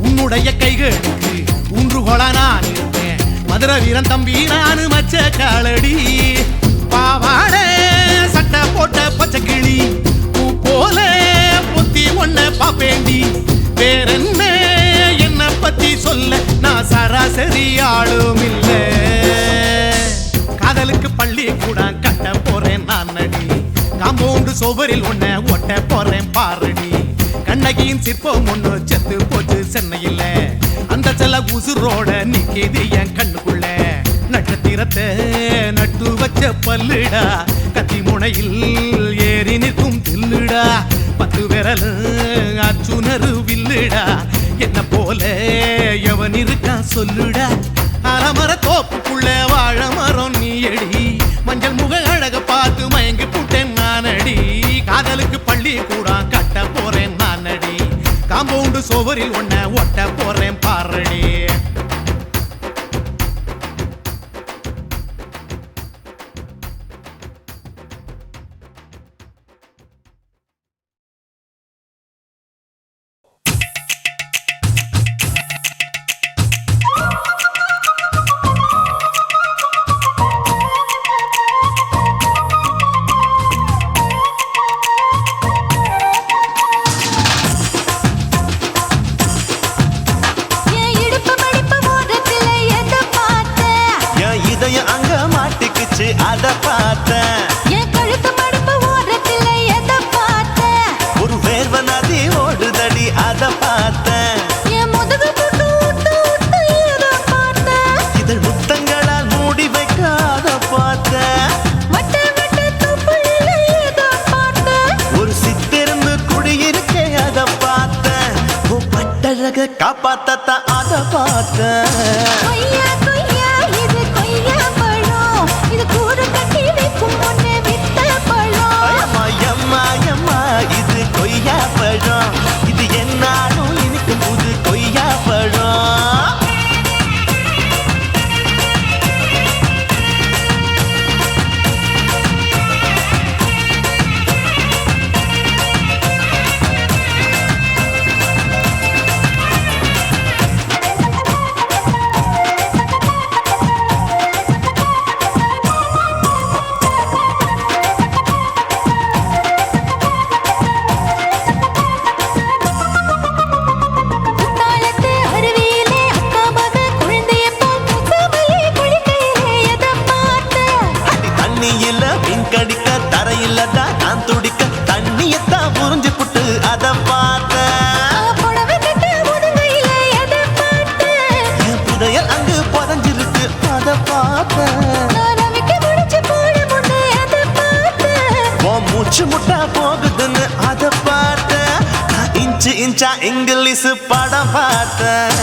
உன்னுடைய கைகளுக்கு ஊன்றுகோலா நான் இருப்பேன் மதுரை வீரன் தம்பி நானு மச்ச காலடி பாவாட சட்டை போட்ட பச்சை கிளி பூ போல பொத்தி ஒன்ன பாப்பேண்டி வேறென்ன என்ன பத்தி சொல்ல நான் சராசரி ஆளும் இல்ல காதலுக்கு பள்ளி கூட கட்ட போறேன் நானடி காம்பவுண்டு சோவரில் ஒன்ன ஒட்ட போறேன் பாரடி கண்ணகியின் சிற்பம் ஒண்ணு செத்து போச்சு சென்னையில அந்த சில உசுரோட நிக்கிது என் கண்ணுக்குள்ள நட்சத்திரத்தை நட்டு வச்ச பல்லுடா கத்தி முனையில் ஏறி நிற்கும் தில்லுடா 10 விரல் அச்சுணரு வில்லுடா என்ன போல எவன் இருக்கான் சொல்லுடா அலமர தோப்புக்குள்ள வாழ மரம் நீயடி மஞ்சள் முக அழக பார்த்து மயங்கி புட்டேன் நானடி காதலுக்கு பள்ளி கூட கட்ட போறேன் நானடி காம்பவுண்டு சோவரில் ஒன்ன ஒட்ட போறேன் பாரடி அத பார்த்தேன் என் கழுத்து மடுப்பு ஓரத்துல எதை பார்த்தேன் ஒரு வேர்வ நதி ஓடுதடி அத பார்த்தேன் என் முதுகு புட்டு விட்டு விட்டு எதை பார்த்தேன் இதழ் முத்தங்களால் மூடி வைக்க அத பார்த்தேன் வட்ட வட்ட துப்புல எதை பார்த்தேன் ஒரு சித்திருந்து குடியிருக்க அத பார்த்தேன் பட்டழக காப்பாத்தத்தான் அத பார்த்தேன் கொய்யா கொய்யா இது கொய்யா தண்ணியில தான் நான் துடிக்க தண்ணியத்தான் புரிஞ்சு புட்டு அத பார்த்தேன் புடவை கட்டு முதுகையில எதை பார்த்தேன் என் புதையல் அங்கு புதஞ்சிருக்கு அத பார்த்தேன் ரவிக்கு முடிச்சு போட முன்னே எதை பார்த்தேன் உன் மூச்சு முட்டா போகுதுன்னு அத பார்த்தேன் நான் இன்ச்சு இன்ச்சா இங்கிலீஷ் படம் பார்த்தேன்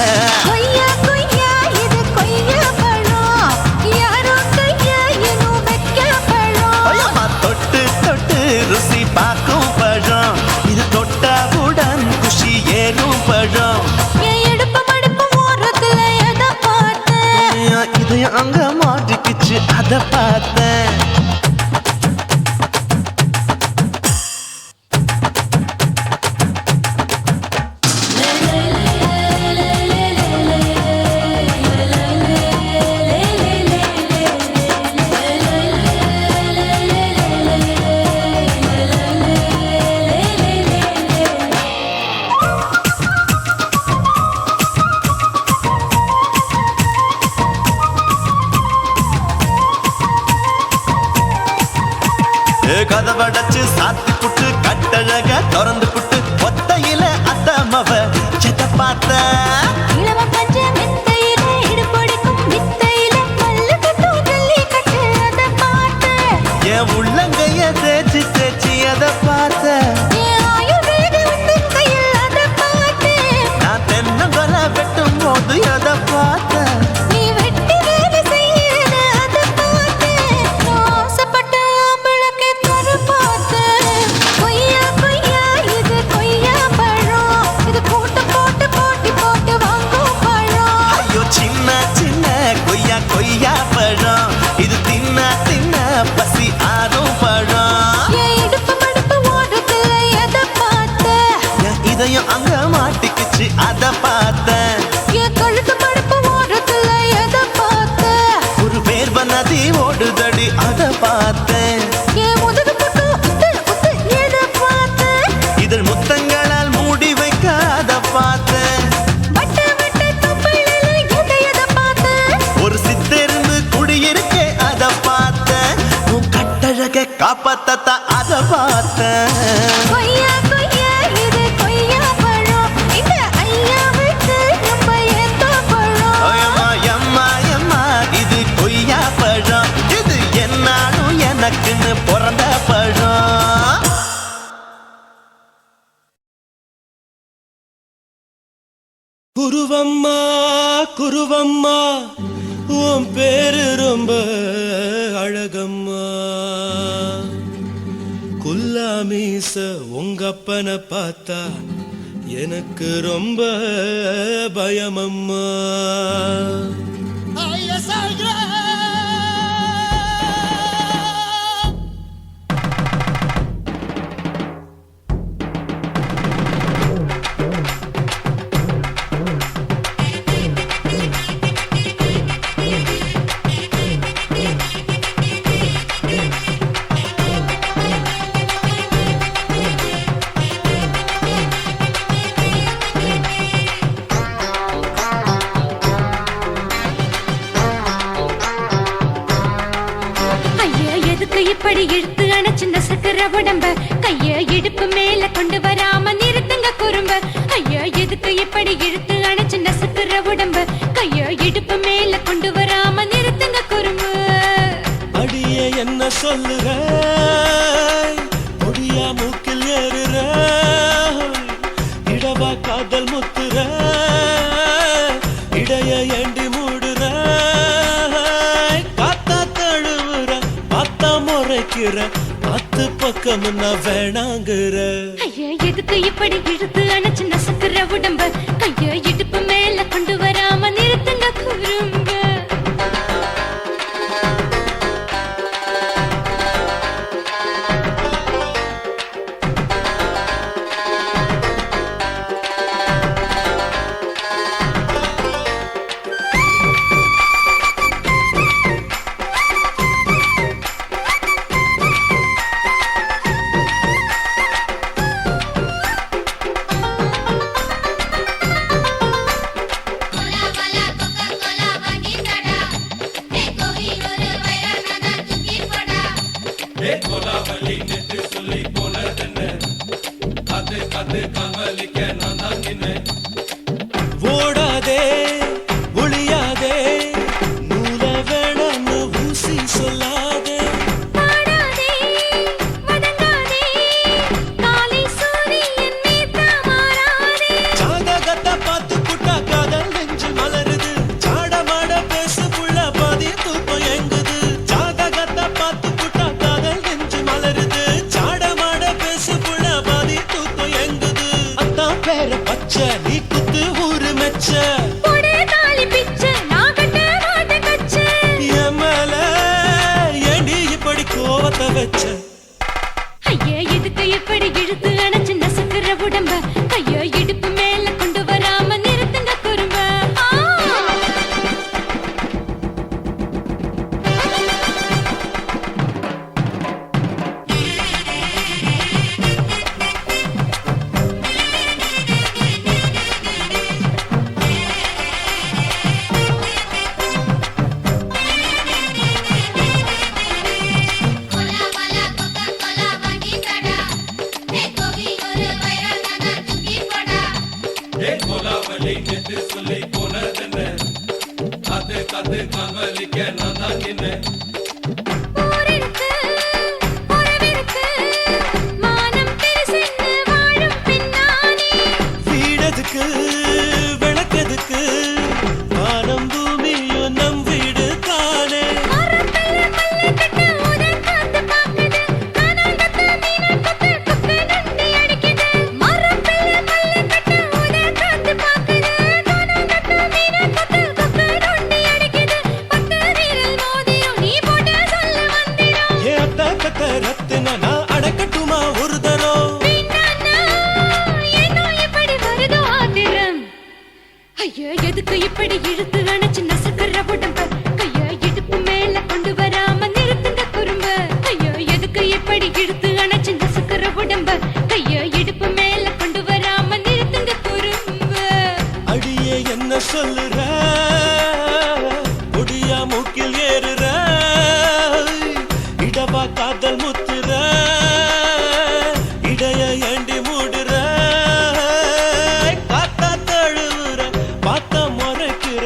கொய்யா கொய்யா இது கொய்யா பழம் யாரோ கையா இன்னும் வைக்க பழம் ஐயம்மா தொட்டு தொட்டு ருசி பார்க்கும் பழம் இது தொட்டாவுடன் குஷி ஏறும் பழம் என் இடுப்பு மடுப்பு ஓரத்துல எதை பார்த்தேன் என் இதயம் அங்க மாட்டிக்கிச்சு அத பார்த்தேன் கதவடைச்சு சாத்தி புட்டு கட்டழக திறந்து புட்டு ஒத்தையில அத்தமவ செத்த பார்த்த இளவ பஞ்ச மெத்தையில இடுப்பொடிக்கும் வித்தையில மல்லு கட்டும் ஜல்லி கட்டு அதை பார்த்தேன் என் உள்ளங்கைய தேய்ச்சி தேய்ச்சி அத பார்த்த என் ஆயுர்வேத உந்தன் கையில் அதை பார்த்தேன் நான் தென்னங்கொலை வெட்டும் போது அத பார்த்த நீ வெட்டி வேலை செய்யறது அதை பார்த்தேன் நான் ஆசைப்பட்ட ஆம்பளுக்கு தர பார்த்தேன் கொய்யா கொய்யா இது கொய்யா பழம் இது போட்டு போட்டு போட்டி போட்டு வாங்கும் பழம் ஐயோ சின்ன சின்ன கொய்யா கொய்யா பழம் இது தின்ன தின்ன பசி ஆறும் பழம் என் இடுப்பு மடுப்பு ஓரத்துல எதை பார்த்தேன் என் இதயம் அங்க மாட்டிக்கிச்சு அத பார்த்தேன் என் கழுத்து மடுப்பு ஓரத்துல எதை பார்த்தேன் ஒரு வேர்வ நதி ஓடுதடி அத பார்த்தேன் என் முதுகு பக்கம் உத்து உத்து எதை பார்த்தேன் இதழ் முத்தங்களால் மூடி வைக்க அத பார்த்தேன் வட்ட வட்ட தொப்பையில எதை பார்த்தேன் ஒரு சித்தெரும்பு குடியிருக்கே அத பார்த்தேன் உன் கட்டழக காப்பாத்தத்தா அத பார்த்தேன் கொய்யா கொய்யா இது கொய்யா பழம் இந்த ஐயாவுக்கு ரொம்ப ஏத்த பழம் ஐயம்மா எம்மா எம்மா இது கொய்யா பழம் இது என்னாலும் எனக்குன்னு பிறந்த பழம் குருவம்மா குருவம்மா உன் பேரு ரொம்ப அழகம்மா குல்லாமீச உங்க அப்பனை பார்த்தா எனக்கு ரொம்ப பயமம்மா ஐயா எதுக்கு இப்படி இழுத்து அணைச்சு நசுக்கிற உடம்ப கைய இடுப்பு மேல கொண்டு வராம நிறுத்துங்க குறும்ப ஐயா எதுக்கு இப்படி இழுத்து அணைச்சு நசுக்கிற உடம்ப கைய இடுப்பு மேல கொண்டு வராம நிறுத்துங்க குறும்பு அடிய என்ன சொல்லுற பொடியா மூக்கில் ஏறுற இடவா காதல் முத்துற இடைய ஏண்டி மூடுற காத்தா தழுவுற பார்த்தா முறைக்கிற பத்து பக்கம் நான் வேணாங்குற ஐயா எதுக்கு இப்படி இழுத்து அணைச்சு நசுக்கிற உடம்ப கைய இடுப்பு மேல கொண்டு வராம நிறுத்துங்க குறும்ப வச்ச போடே தாலி பிச்சை நான் கட்ட மாட்டேன் கச்ச என் மேல ஏண்டி இப்படி கோவத்தை வச்ச ஐயா எதுக்கு இப்படி இழுத்து அணைச்சு நசுக்கிற உடம்ப கையோ இடுப்பு மேல கொண்டு வராம நிறுத்துங்க குறும்ப போரிருக்கு உறவிருக்கு மானம் பெருசென்னு வாழும் பின்னானே வீடதுக்கு விளக்கதுக்கு வானம் பூமியும் நம் வீடு தானே மரத்துல மல்லி கட்டு உதன் காத்து பாக்குது கானாங்கத்து மீனாங்கத்து குக்கு நண்டி அடிக்குது மரத்துல மல்லி கட்டு உதன் காத்து பாக்குது கானாங்கத்து மீனாங்கத்து குக்கு நண்டி அடிக்குது பத்து வீரல் மோதியும் நீ போட்ட சொல்ல வந்திடும் ஏ அத்த கத்த ரத்தின நான் அடக்கட்டுமா ஒரு தரம் பின்னானா ஏனோ இப்படி வருதோ ஆத்திரம் ஐயோ எதுக்கு இப்படி இழுத்து அணைச்சு நசுக்கிற உடம்ப கையோ இடுப்பு மேல கொண்டு வராம நிறுத்துங்க குறும்ப ஐயோ எதுக்கு இப்படி இழுத்து அணைச்சு நசுக்கிற உடம்ப கையோ இடுப்பு மேல கொண்டு வராம நிறுத்துங்க குறும்ப அடியே என்ன சொல்லுற முடியா மூக்கில் ஏறுற இடவா காதல் முத்துற இடைய ஏண்டி மூடுற காத்தா தழுவுற பார்த்த முறைக்கிற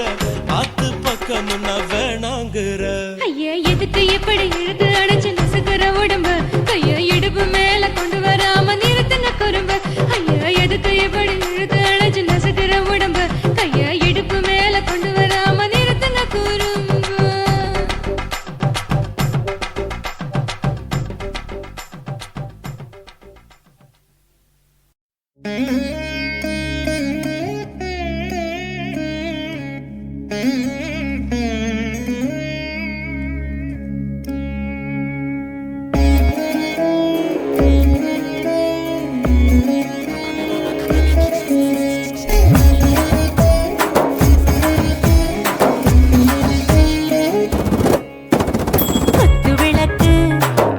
பார்த்து பக்கம் வேணாங்குற ஐயா எதுக்கு இப்படி இழுத்து அணைச்சு நசுக்கிற உடம்ப கையோ இடுப்பு மேல கொண்டு வராம நிறுத்துங்க குறும்ப ஐயா எதுக்கு இப்படி இழுத்து அணைச்சு நசுக்கிற உடம்ப கையோ இடுப்பு மேல கொண்டு வராம நிறுத்துங்க குறும்ப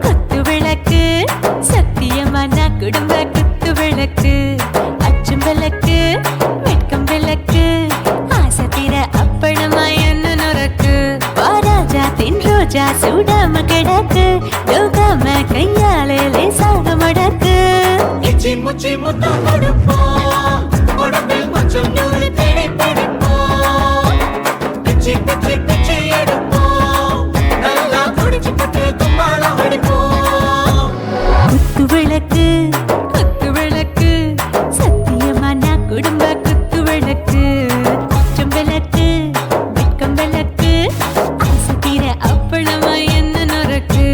குத்து விளக்கு சத்தியமான குடும்ப குத்து விளக்கு அச்சும் விளக்கு வெட்கம் விளக்கு ஆசை தீர அப்பளமா என்ன நுறக்கு வாராஜா தின் ரோஜா சூடாம கிடக்கு யோகாம கையாலே லேசாக மடக்கு இச்சி முச்சி முத்தம் கொடுப்போம் உடம்பில் மச்சம் நூறு தேடி பிடிப்போம் பிச்சி பிச்சி பிச்சி எடுப்போம் நல்லா குடிச்சு பட்டு கும்மாளம் அடிப்போம் குத்து விளக்கு சத்தியமான குடும்ப குத்து விளக்கு அச்சம் விளக்கு வெட்கம் விளக்கு ஆசை தீர அப்பளமா என்ன நுறக்கு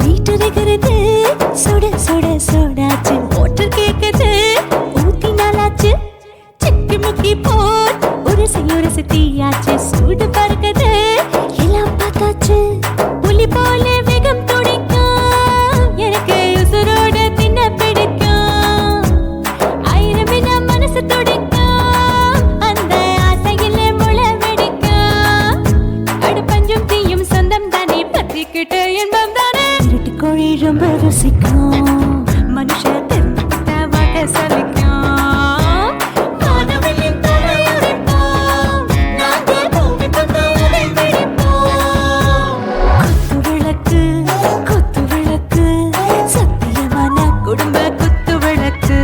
வீட்டருகிறது சுட சுட சூடாச்சு மோட்டர் கேக்குது ஊத்தி நாளாச்சு சிக்கி முக்கி போல் உரசி தீயாச்சு சூடு பறக்குது எல்லாம் பார்த்தாச்சு புலி போல வேகம் துடிக்கும் எனக்கு உசுரோட தின்ன பிடிக்கும் ஆயிரம் மனசு துடிக்கும் அந்த ஆசையில முளை வெடிக்கும் அடுப்பஞ்சும் தீயும் சொந்தம் தானே பத்திக்கிட்ட என்பம் தானே இருட்டு கோழி ரொம்ப ருசிக்கும் மனுஷ தெரிஞ்சுக்கிட்ட வாட்ட சலிக்கும் வானவெளியின் தலையுடைப்போம் நாங்கள் பூமி பந்த உடை வெடிப்போம் குத்து விளக்கு சத்தியமான குடும்ப குத்து விளக்கு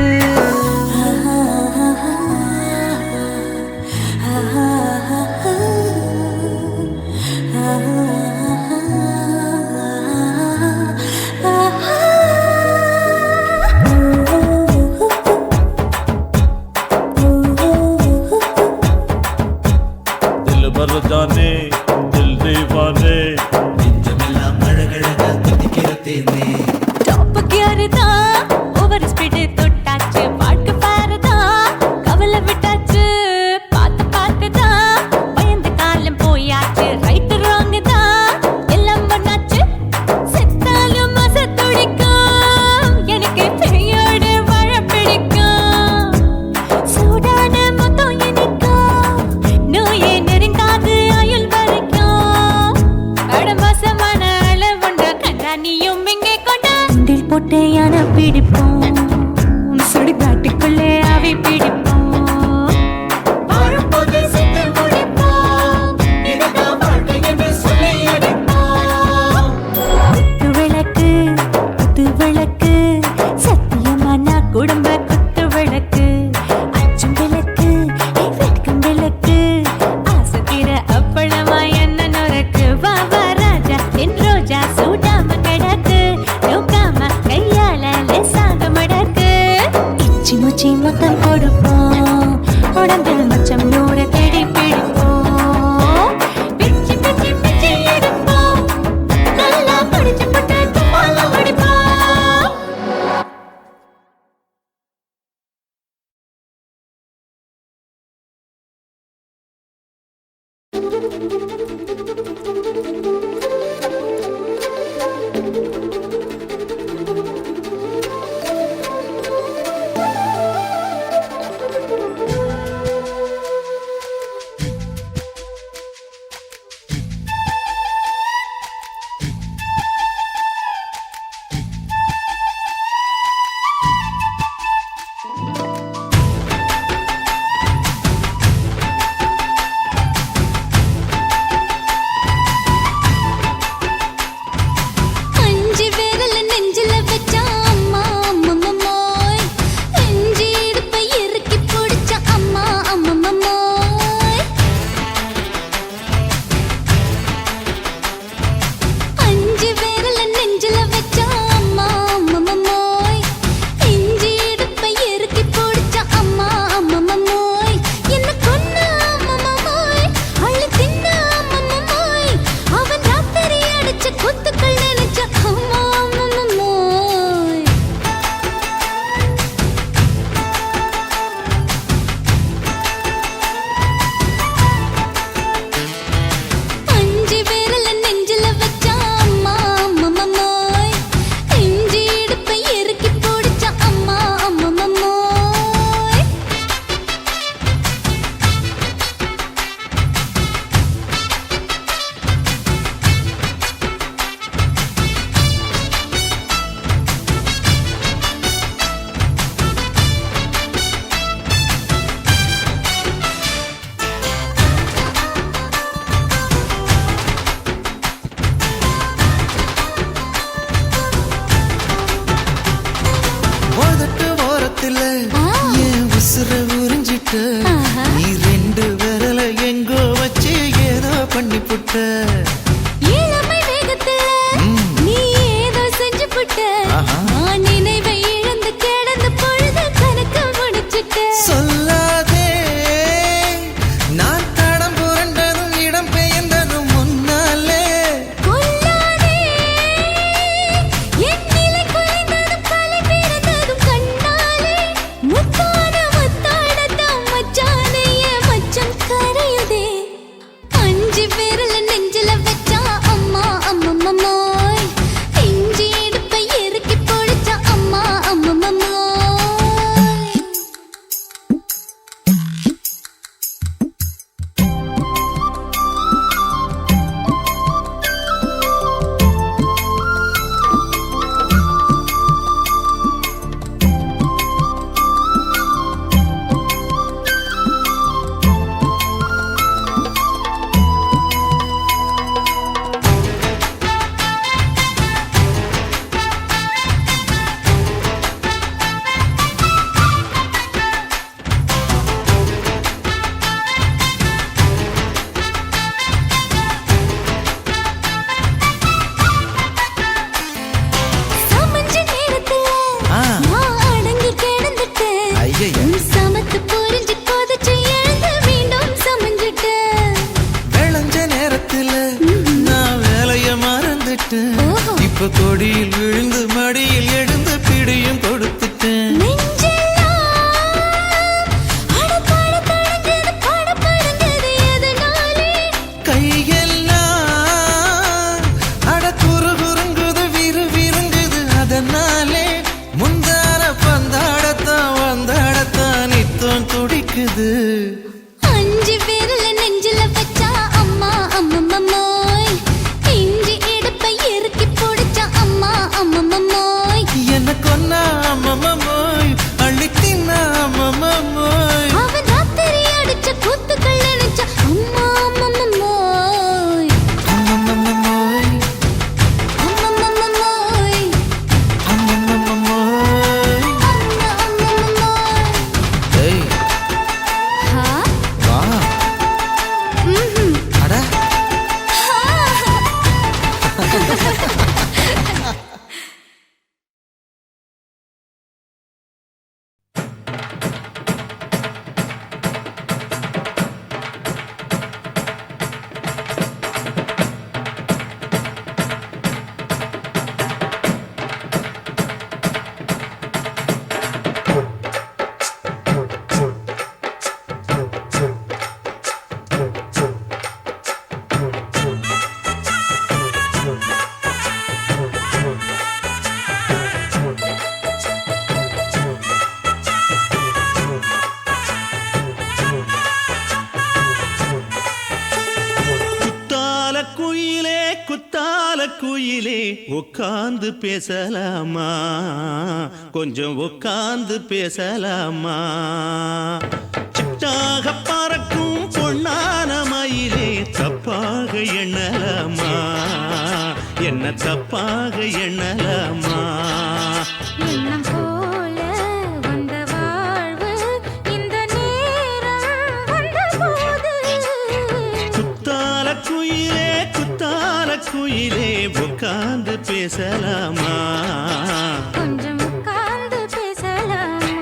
சுட்டையான பிடிப்போம் சுடுகாட்டுக்குள்ளே அவி பிடிப்போம் குடும்ப குத்து விளக்கு அச்சும் விளக்கு வெட்கும் விளக்கு ஆசத்திர அப்பளமா என்ன நுறக்கு வாவா ராஜா என் ரோஜா சூடாம கிடக்கு நோக்காம கையால லேசாக மடக்கு இச்சி முச்சி மொத்தம் கொடுப்போம் உடம்பில் மச்சம் நூறு தேடி பிடிப்போம் பிச்சி பிச்சி பிச்சி எடுப்போம் நல்லா படிச்சு போட்டு துப்பால ஓடிப்போம் நீ ரெண்டு விரல எங்கோ வச்சு ஏதோ பண்ணி புட்ட இளமை வேகத்துல நீ ஏதோ செஞ்சு புட்ட நான் நினைவை இழந்து கிடந்த பொழுது கணக்கு முடிச்சிட்ட சொல்லாதே நான் தடம் புரண்டதும் இடம் பெயர்ந்ததும் முன்னாலே கொல்லாதே என் நிலை குலைந்ததும் கலை பிறந்ததும் கண்ணாலே முத்தான முத்தாடத்தான் மச்சானைய மச்சம் கரையுதே அஞ்சு விரல நெஞ்சில வச்சா அம்மா அம்மம்மாய் இஞ்சி இடுப்பை இறுக்கி பொடிச்சா அம்மா அம்மம்மாய் சமஞ்ச நேரத்துல நான் அடங்கி கிடந்துட்டேன் ஐயைய. சமத்து புரிஞ்சு கொதிச்சு எழுந்து மீண்டும் சமஞ்சிட்டேன் விளைஞ்ச நேரத்துல நான் வேலைய மறந்துட்டேன் ஓஹோ. இப்ப கொடியில் விழுந்து மடியில் எழுந்து பிடியும் கொடுத்துட்டேன் நெஞ்செல்லாம் அடப்பாட தடங்குது படபடங்குது எதனாலே கையெல்லாம் அட குறுகுறுங்குது விறுவிறுங்குது அதனாலே முந்தான பந்தாடத்தான் வந்தாடத்தான் நித்தம் துடிக்குது அஞ்சு விரல நெஞ்சில வச்சா அம்மா அம்மம்மாய் இஞ்சி இடுப்பை இறுக்கி பொடிச்சா அம்மா அம்மம்மாய் என்ன குயிலே உட்கார்ந்து பேசலாமா கொஞ்சம் உட்கார்ந்து பேசலாமா சிட்டாக பறக்கும் பொன்னான மயிலே தப்பாக எண்ணலாமா என்ன தப்பாக எண்ணலாமா எண்ணம் போல வந்த வாழ்வு இந்த நேரம் வந்தபோது குத்தால குயிலே உட்கார்ந்து பேசலாமா கொஞ்சம் உட்கார்ந்து பேசலாமா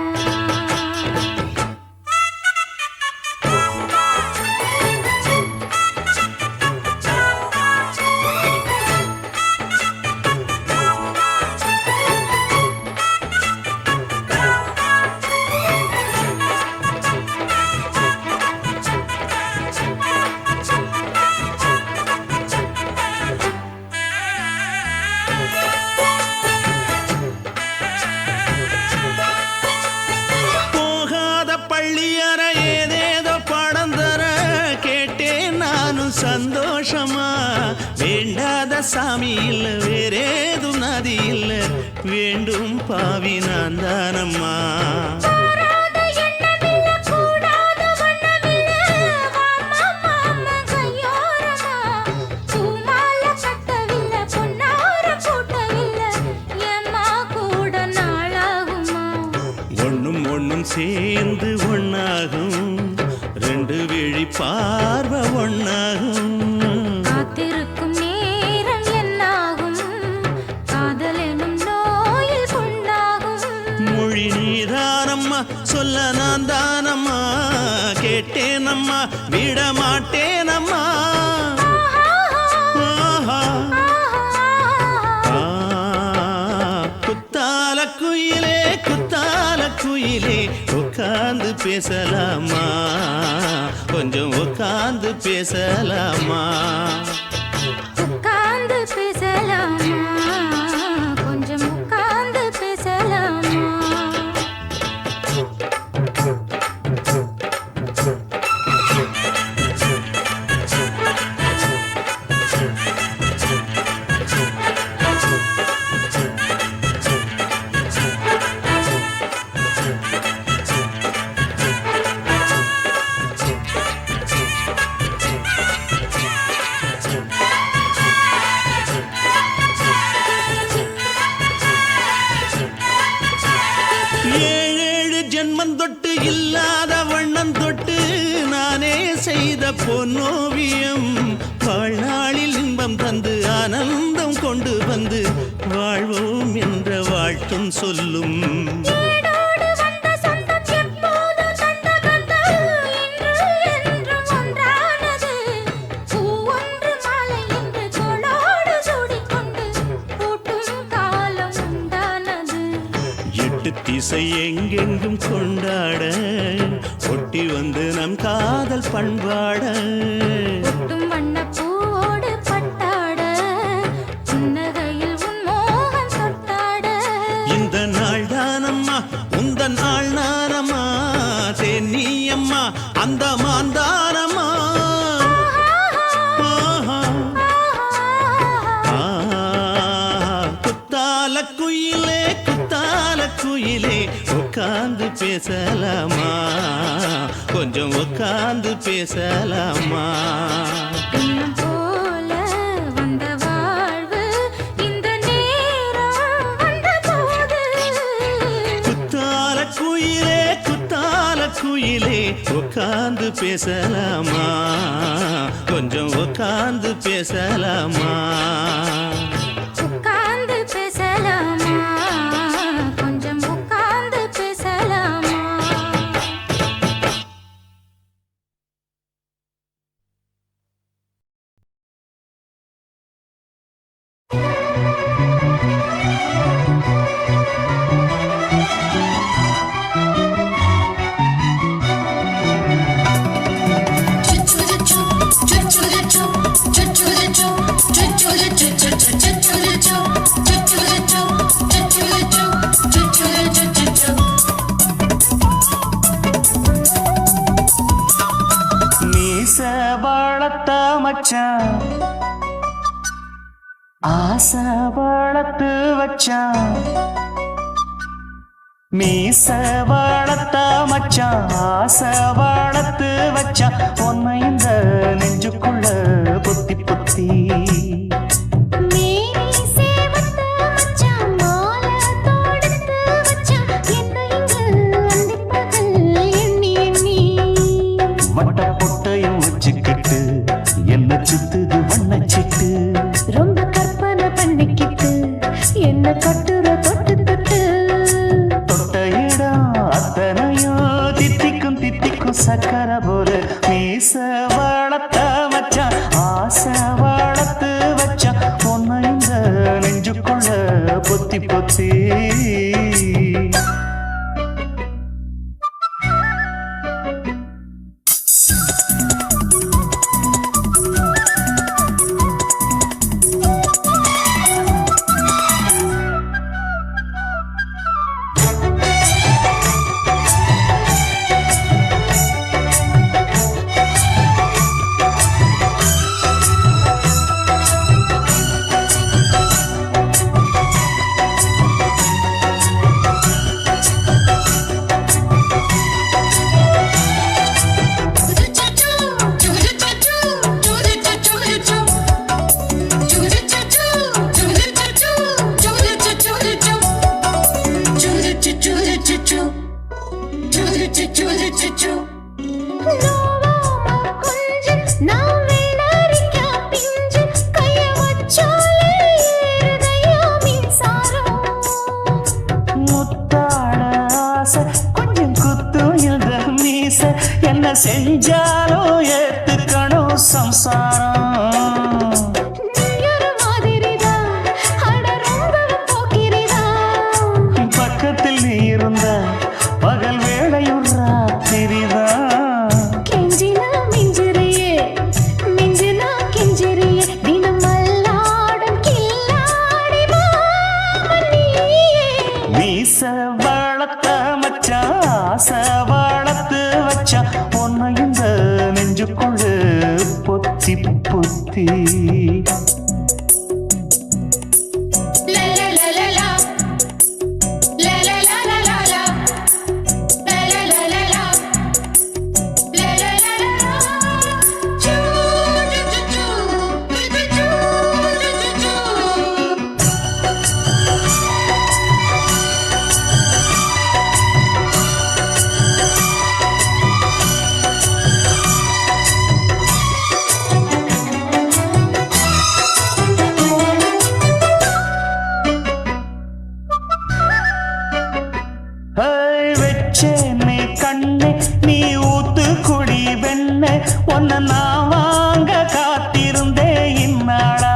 சந்தோஷமா வேண்டாத சாமி இல்ல வேறேதும் நதி இல்ல வேண்டும் பாவி நான் தானம்மா ஒண்ணும் ஒண்ணும் சேர்ந்து ஒண்ணாகும் ரெண்டு விழி பார்வை ஒண்ணாகும் காத்திருக்கும் நேரம் என்னாகும் காதல் எனும் நோயில் கொண்டாகும் மொழி நீதானம்மா சொல்ல நான் தானம்மா கேட்டேனம்மா விட மாட்டேனம்மா குத்தால குயிலே உட்கார்ந்து பேசலாமா கொஞ்சம் உட்கார்ந்து பேசலாமா உட்கார்ந்து பேசலாமா கொஞ்சம் உட்கார்ந்து பேசலாமா தொட்டு இல்லாத வண்ணம் தொட்டு நானே செய்த பொன்னோவியம் வாழ்நாளில் இன்பம் தந்து ஆனந்தம் கொண்டு வந்து வாழ்வோம் என்ற வாழ்த்தும் சொல்லும் திசை எங்கெங்கும் கொண்டாட ஒட்டி வந்து நம் காதல் பண்பாட வண்ணப்பூவோடு பட்டாட புன்னகையில் உன் மோகம் தொட்டாட இந்த நாள் தானம்மா உந்த நாள் நானம்மா தென்னியம்மா அந்த மாந்தானம்மா குயிலே உட்கார்ந்து பேசலாமா கொஞ்சம் உட்கார்ந்து பேசலாமா போல வந்த வாழ்வு இந்த நேரம் வந்தபோது குத்தால குயிலே உட்கார்ந்து பேசலாமா கொஞ்சம் உட்கார்ந்து பேசலாமா உட்கார்ந்து பேசலாமா கொஞ்சம் உட்கார்ந்து பேசலாமா Choo choo choo choo choo choo choo choo choo choo choo choo choo choo வளர்த்து வச்சான் மீச வளர்த்த மச்சான் ஆசை வளர்த்து வச்சான் உன்னை இந்த நெஞ்சுக்குள்ள பொத்தி பொத்தி வட்ட பொட்டையும் வச்சுக்கிட்டு என்ன சுத்துது வண்ணச்சிட்டு ரொம்ப கற்பனை பண்ணிக்கிட்டு என்ன கட்டுற தொட்டு தொட்டு தொட்ட இடம் அத்தனையும் தித்திக்கும் தித்திக்கும் சக்கர போல மீச வளர்த்த மச்சான் ஆசை வளர்த்து வச்சான் உன்னை இந்த நெஞ்சுக்குள்ள பொத்தி பொத்தி கொஞ்சம் குத்தும் இந்த மீச என்ன செஞ்சாலும் ஏத்துக்கணும் சம்சாரம் பக்கத்தில் நீ இருந்த பகல் வேளையும் ராத்திரிதான் மீச வளர்த்த மச்சான் ஆசை வளர்த்து வச்சான் உன்னை இந்த நெஞ்சுக்குள்ள பொத்தி பொத்தி வச்சேனே கண்ணே நீ ஊத்து குடி வெண்ண உன்னை நான் வாங்க காத்திருந்தே இந்நாளா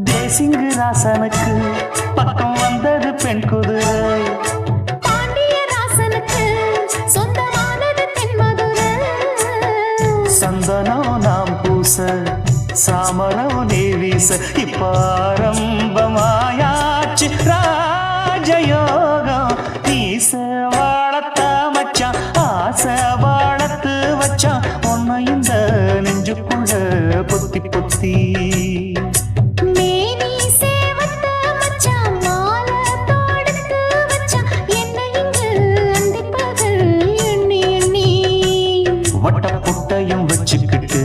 தேசிங்கு ராசனுக்கு பக்கம் வந்தது பெண் குதிரை சந்தனம் நாம் பூச சாமரம் நீ வீச இப்பாரம்பமாயாச்சு ராஜயோகம் நீச வளர்த்த மச்சான் ஆசை வளர்த்து வச்சான் உன்னை இந்த நெஞ்சுக்குள்ள பொத்தி பொத்தி வட்ட பொட்டையும் வச்சுக்கிட்டு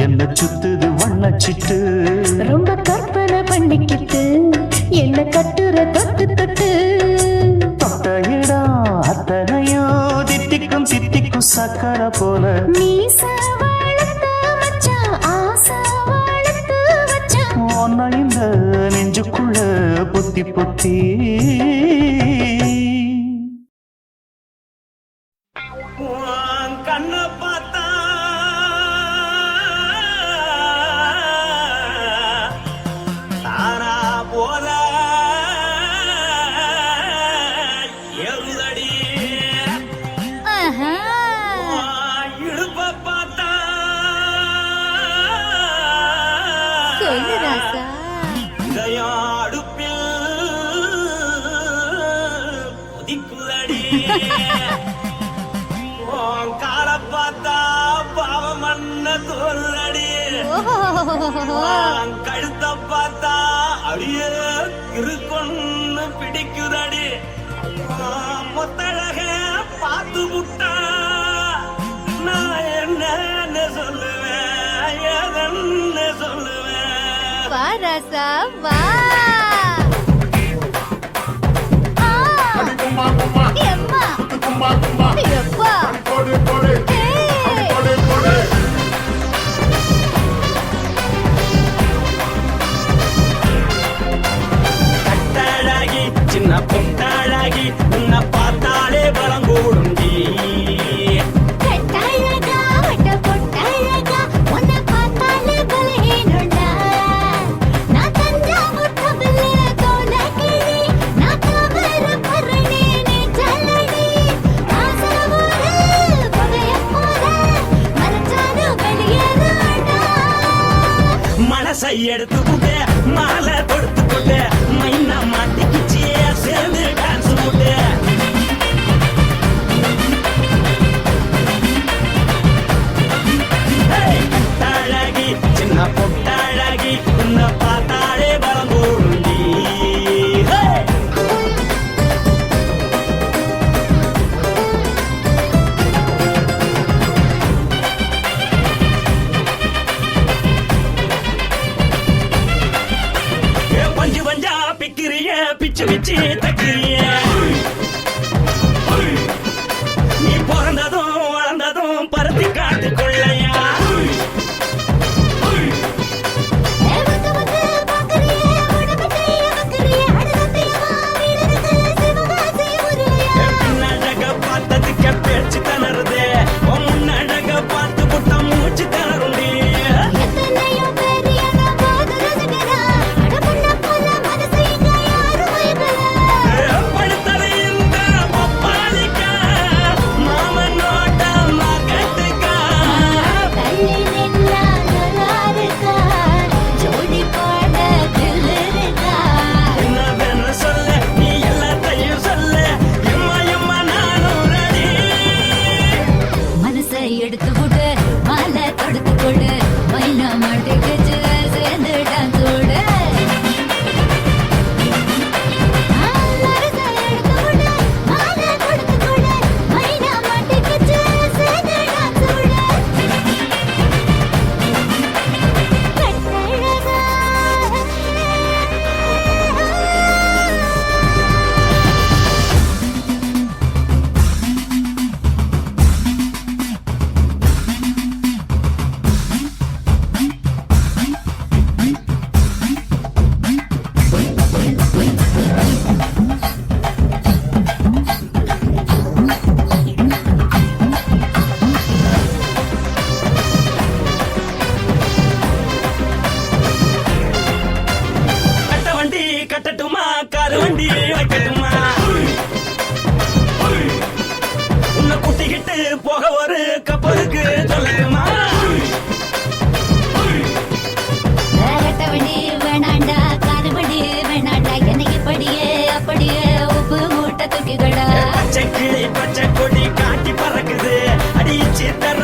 என்ன சுத்துது வண்ணச்சிட்டு ரொம்ப கற்பனை பண்ணிக்கிட்டு என்ன கட்டுற தொட்டு தொட்டு தொட்ட இடம் அத்தனையும் தித்திக்கும் தித்திக்கும் சக்கர போல மீச வளர்த்த மச்சான் ஆசை வளர்த்து வச்சான் உன்னை இந்த நெஞ்சுக்குள்ள பொத்தி பொத்தி கண்ணை பார்த்தா தானா போல எருதடி இடுப்ப பார்த்தா இதயம் அடுப்பில் கொதிக்குதடி சொல்லடி உன் கால பார்த்தா பாவம் மண்ண தோல்லடி கழுத்த பார்த்தா அடிய இருக்குன்னு பிடிக்குதடி மொத்தழக பார்த்து விட்டா நான் என்ன சொல்லுவேன் ஏதன்னு சொல்லுவேன் வாராசா வா கும்மா கும்மா எம்மா கும்மா கும்மா எப்பா போடு போடு போடு போடு கட்டாழாகி சின்ன பொட்டாழாகி உன்னை பார்த்தாலே பலம் கூடுண்டி கட்டழகா வட்ட பொட்டழகா உன்னை பார்த்தாலே பலஹீனண்டா நான் தஞ்சாவூர் தபல கோலகிரி நான் தவற பரணி நீ ஜல்லடி ஆசரவோடு பகைய போல மனச்சாரு வெளியேறாடா மனசை எடுத்துக்கிட்டு மாலை கொடுத்துக்கிட்டு மைனா மாட்டிக்கிச்சு சேர்ந்து டான்ஸ் போட்டு கட்டாழகி சின்ன பொட்டாழகி உன்னை பார்த்தாலே பலம் கூடுண்டி பஞ்சு பஞ்சா பிக்கிறிய பிச்சு பிச்சு தக்கிறிய நீ பிறந்ததும் வளர்ந்ததும் பருத்தி காட்டுக்குள்ளையா வந்து வந்து பாக்கறியே உடம்பு செய்ய வக்கறியே அடலத்தையமா வீரருக்கு சிவகாசி முருகையா பின்னழக பார்த்ததுக்கு பேச்சு தளருது முன்னழக பார்த்து புட்ட மூச்சு தளருண்டி எத்தனையோ பேர் என்ன போது ரசிகரா அடபுள்ள போல மனசை இங்க யாரும் வைக்கல படுத்தது இந்த பப்பாளிக்கா மாமன் நோட்ட மகட்டுக்கா தள்ளி நின்னா நல்லாருக்கா ஜோடி பாட தில்லிருக்கா என்னவென்னு சொல்ல நீ எல்லாத்தையும் சொல்ல எம்மா எம்மா நானும் ரெடி மனசை எடுத்து கொடு மாலை தொடுத்து கொடு மைனா மாட்டிக்கிச்சு சேர்ந்து டான்ஸ் ஓடு மனசை எடுத்து கொடு மாலை தொடுத்து கொடு மைனா மாட்டிக்கிச்சு சேர்ந்து டான்ஸ் ஓடு கட்ட வண்டி கட்டட்டுமா காரு வண்டி வைக்கட்டுமா உன்னை கூட்டிக்கிட்டு போக ஒரு கப்பலுக்கு சொல்லட்டுமா வேறட்டவனி வேணாண்டா காதுபடி வேணாண்டா எனக்கு படியே அப்படியே உப்பு மூட்டை தூக்கிக்கடா பச்சை கிளி பச்சை கொடி காட்டி பறக்குது அடி இச்சி தர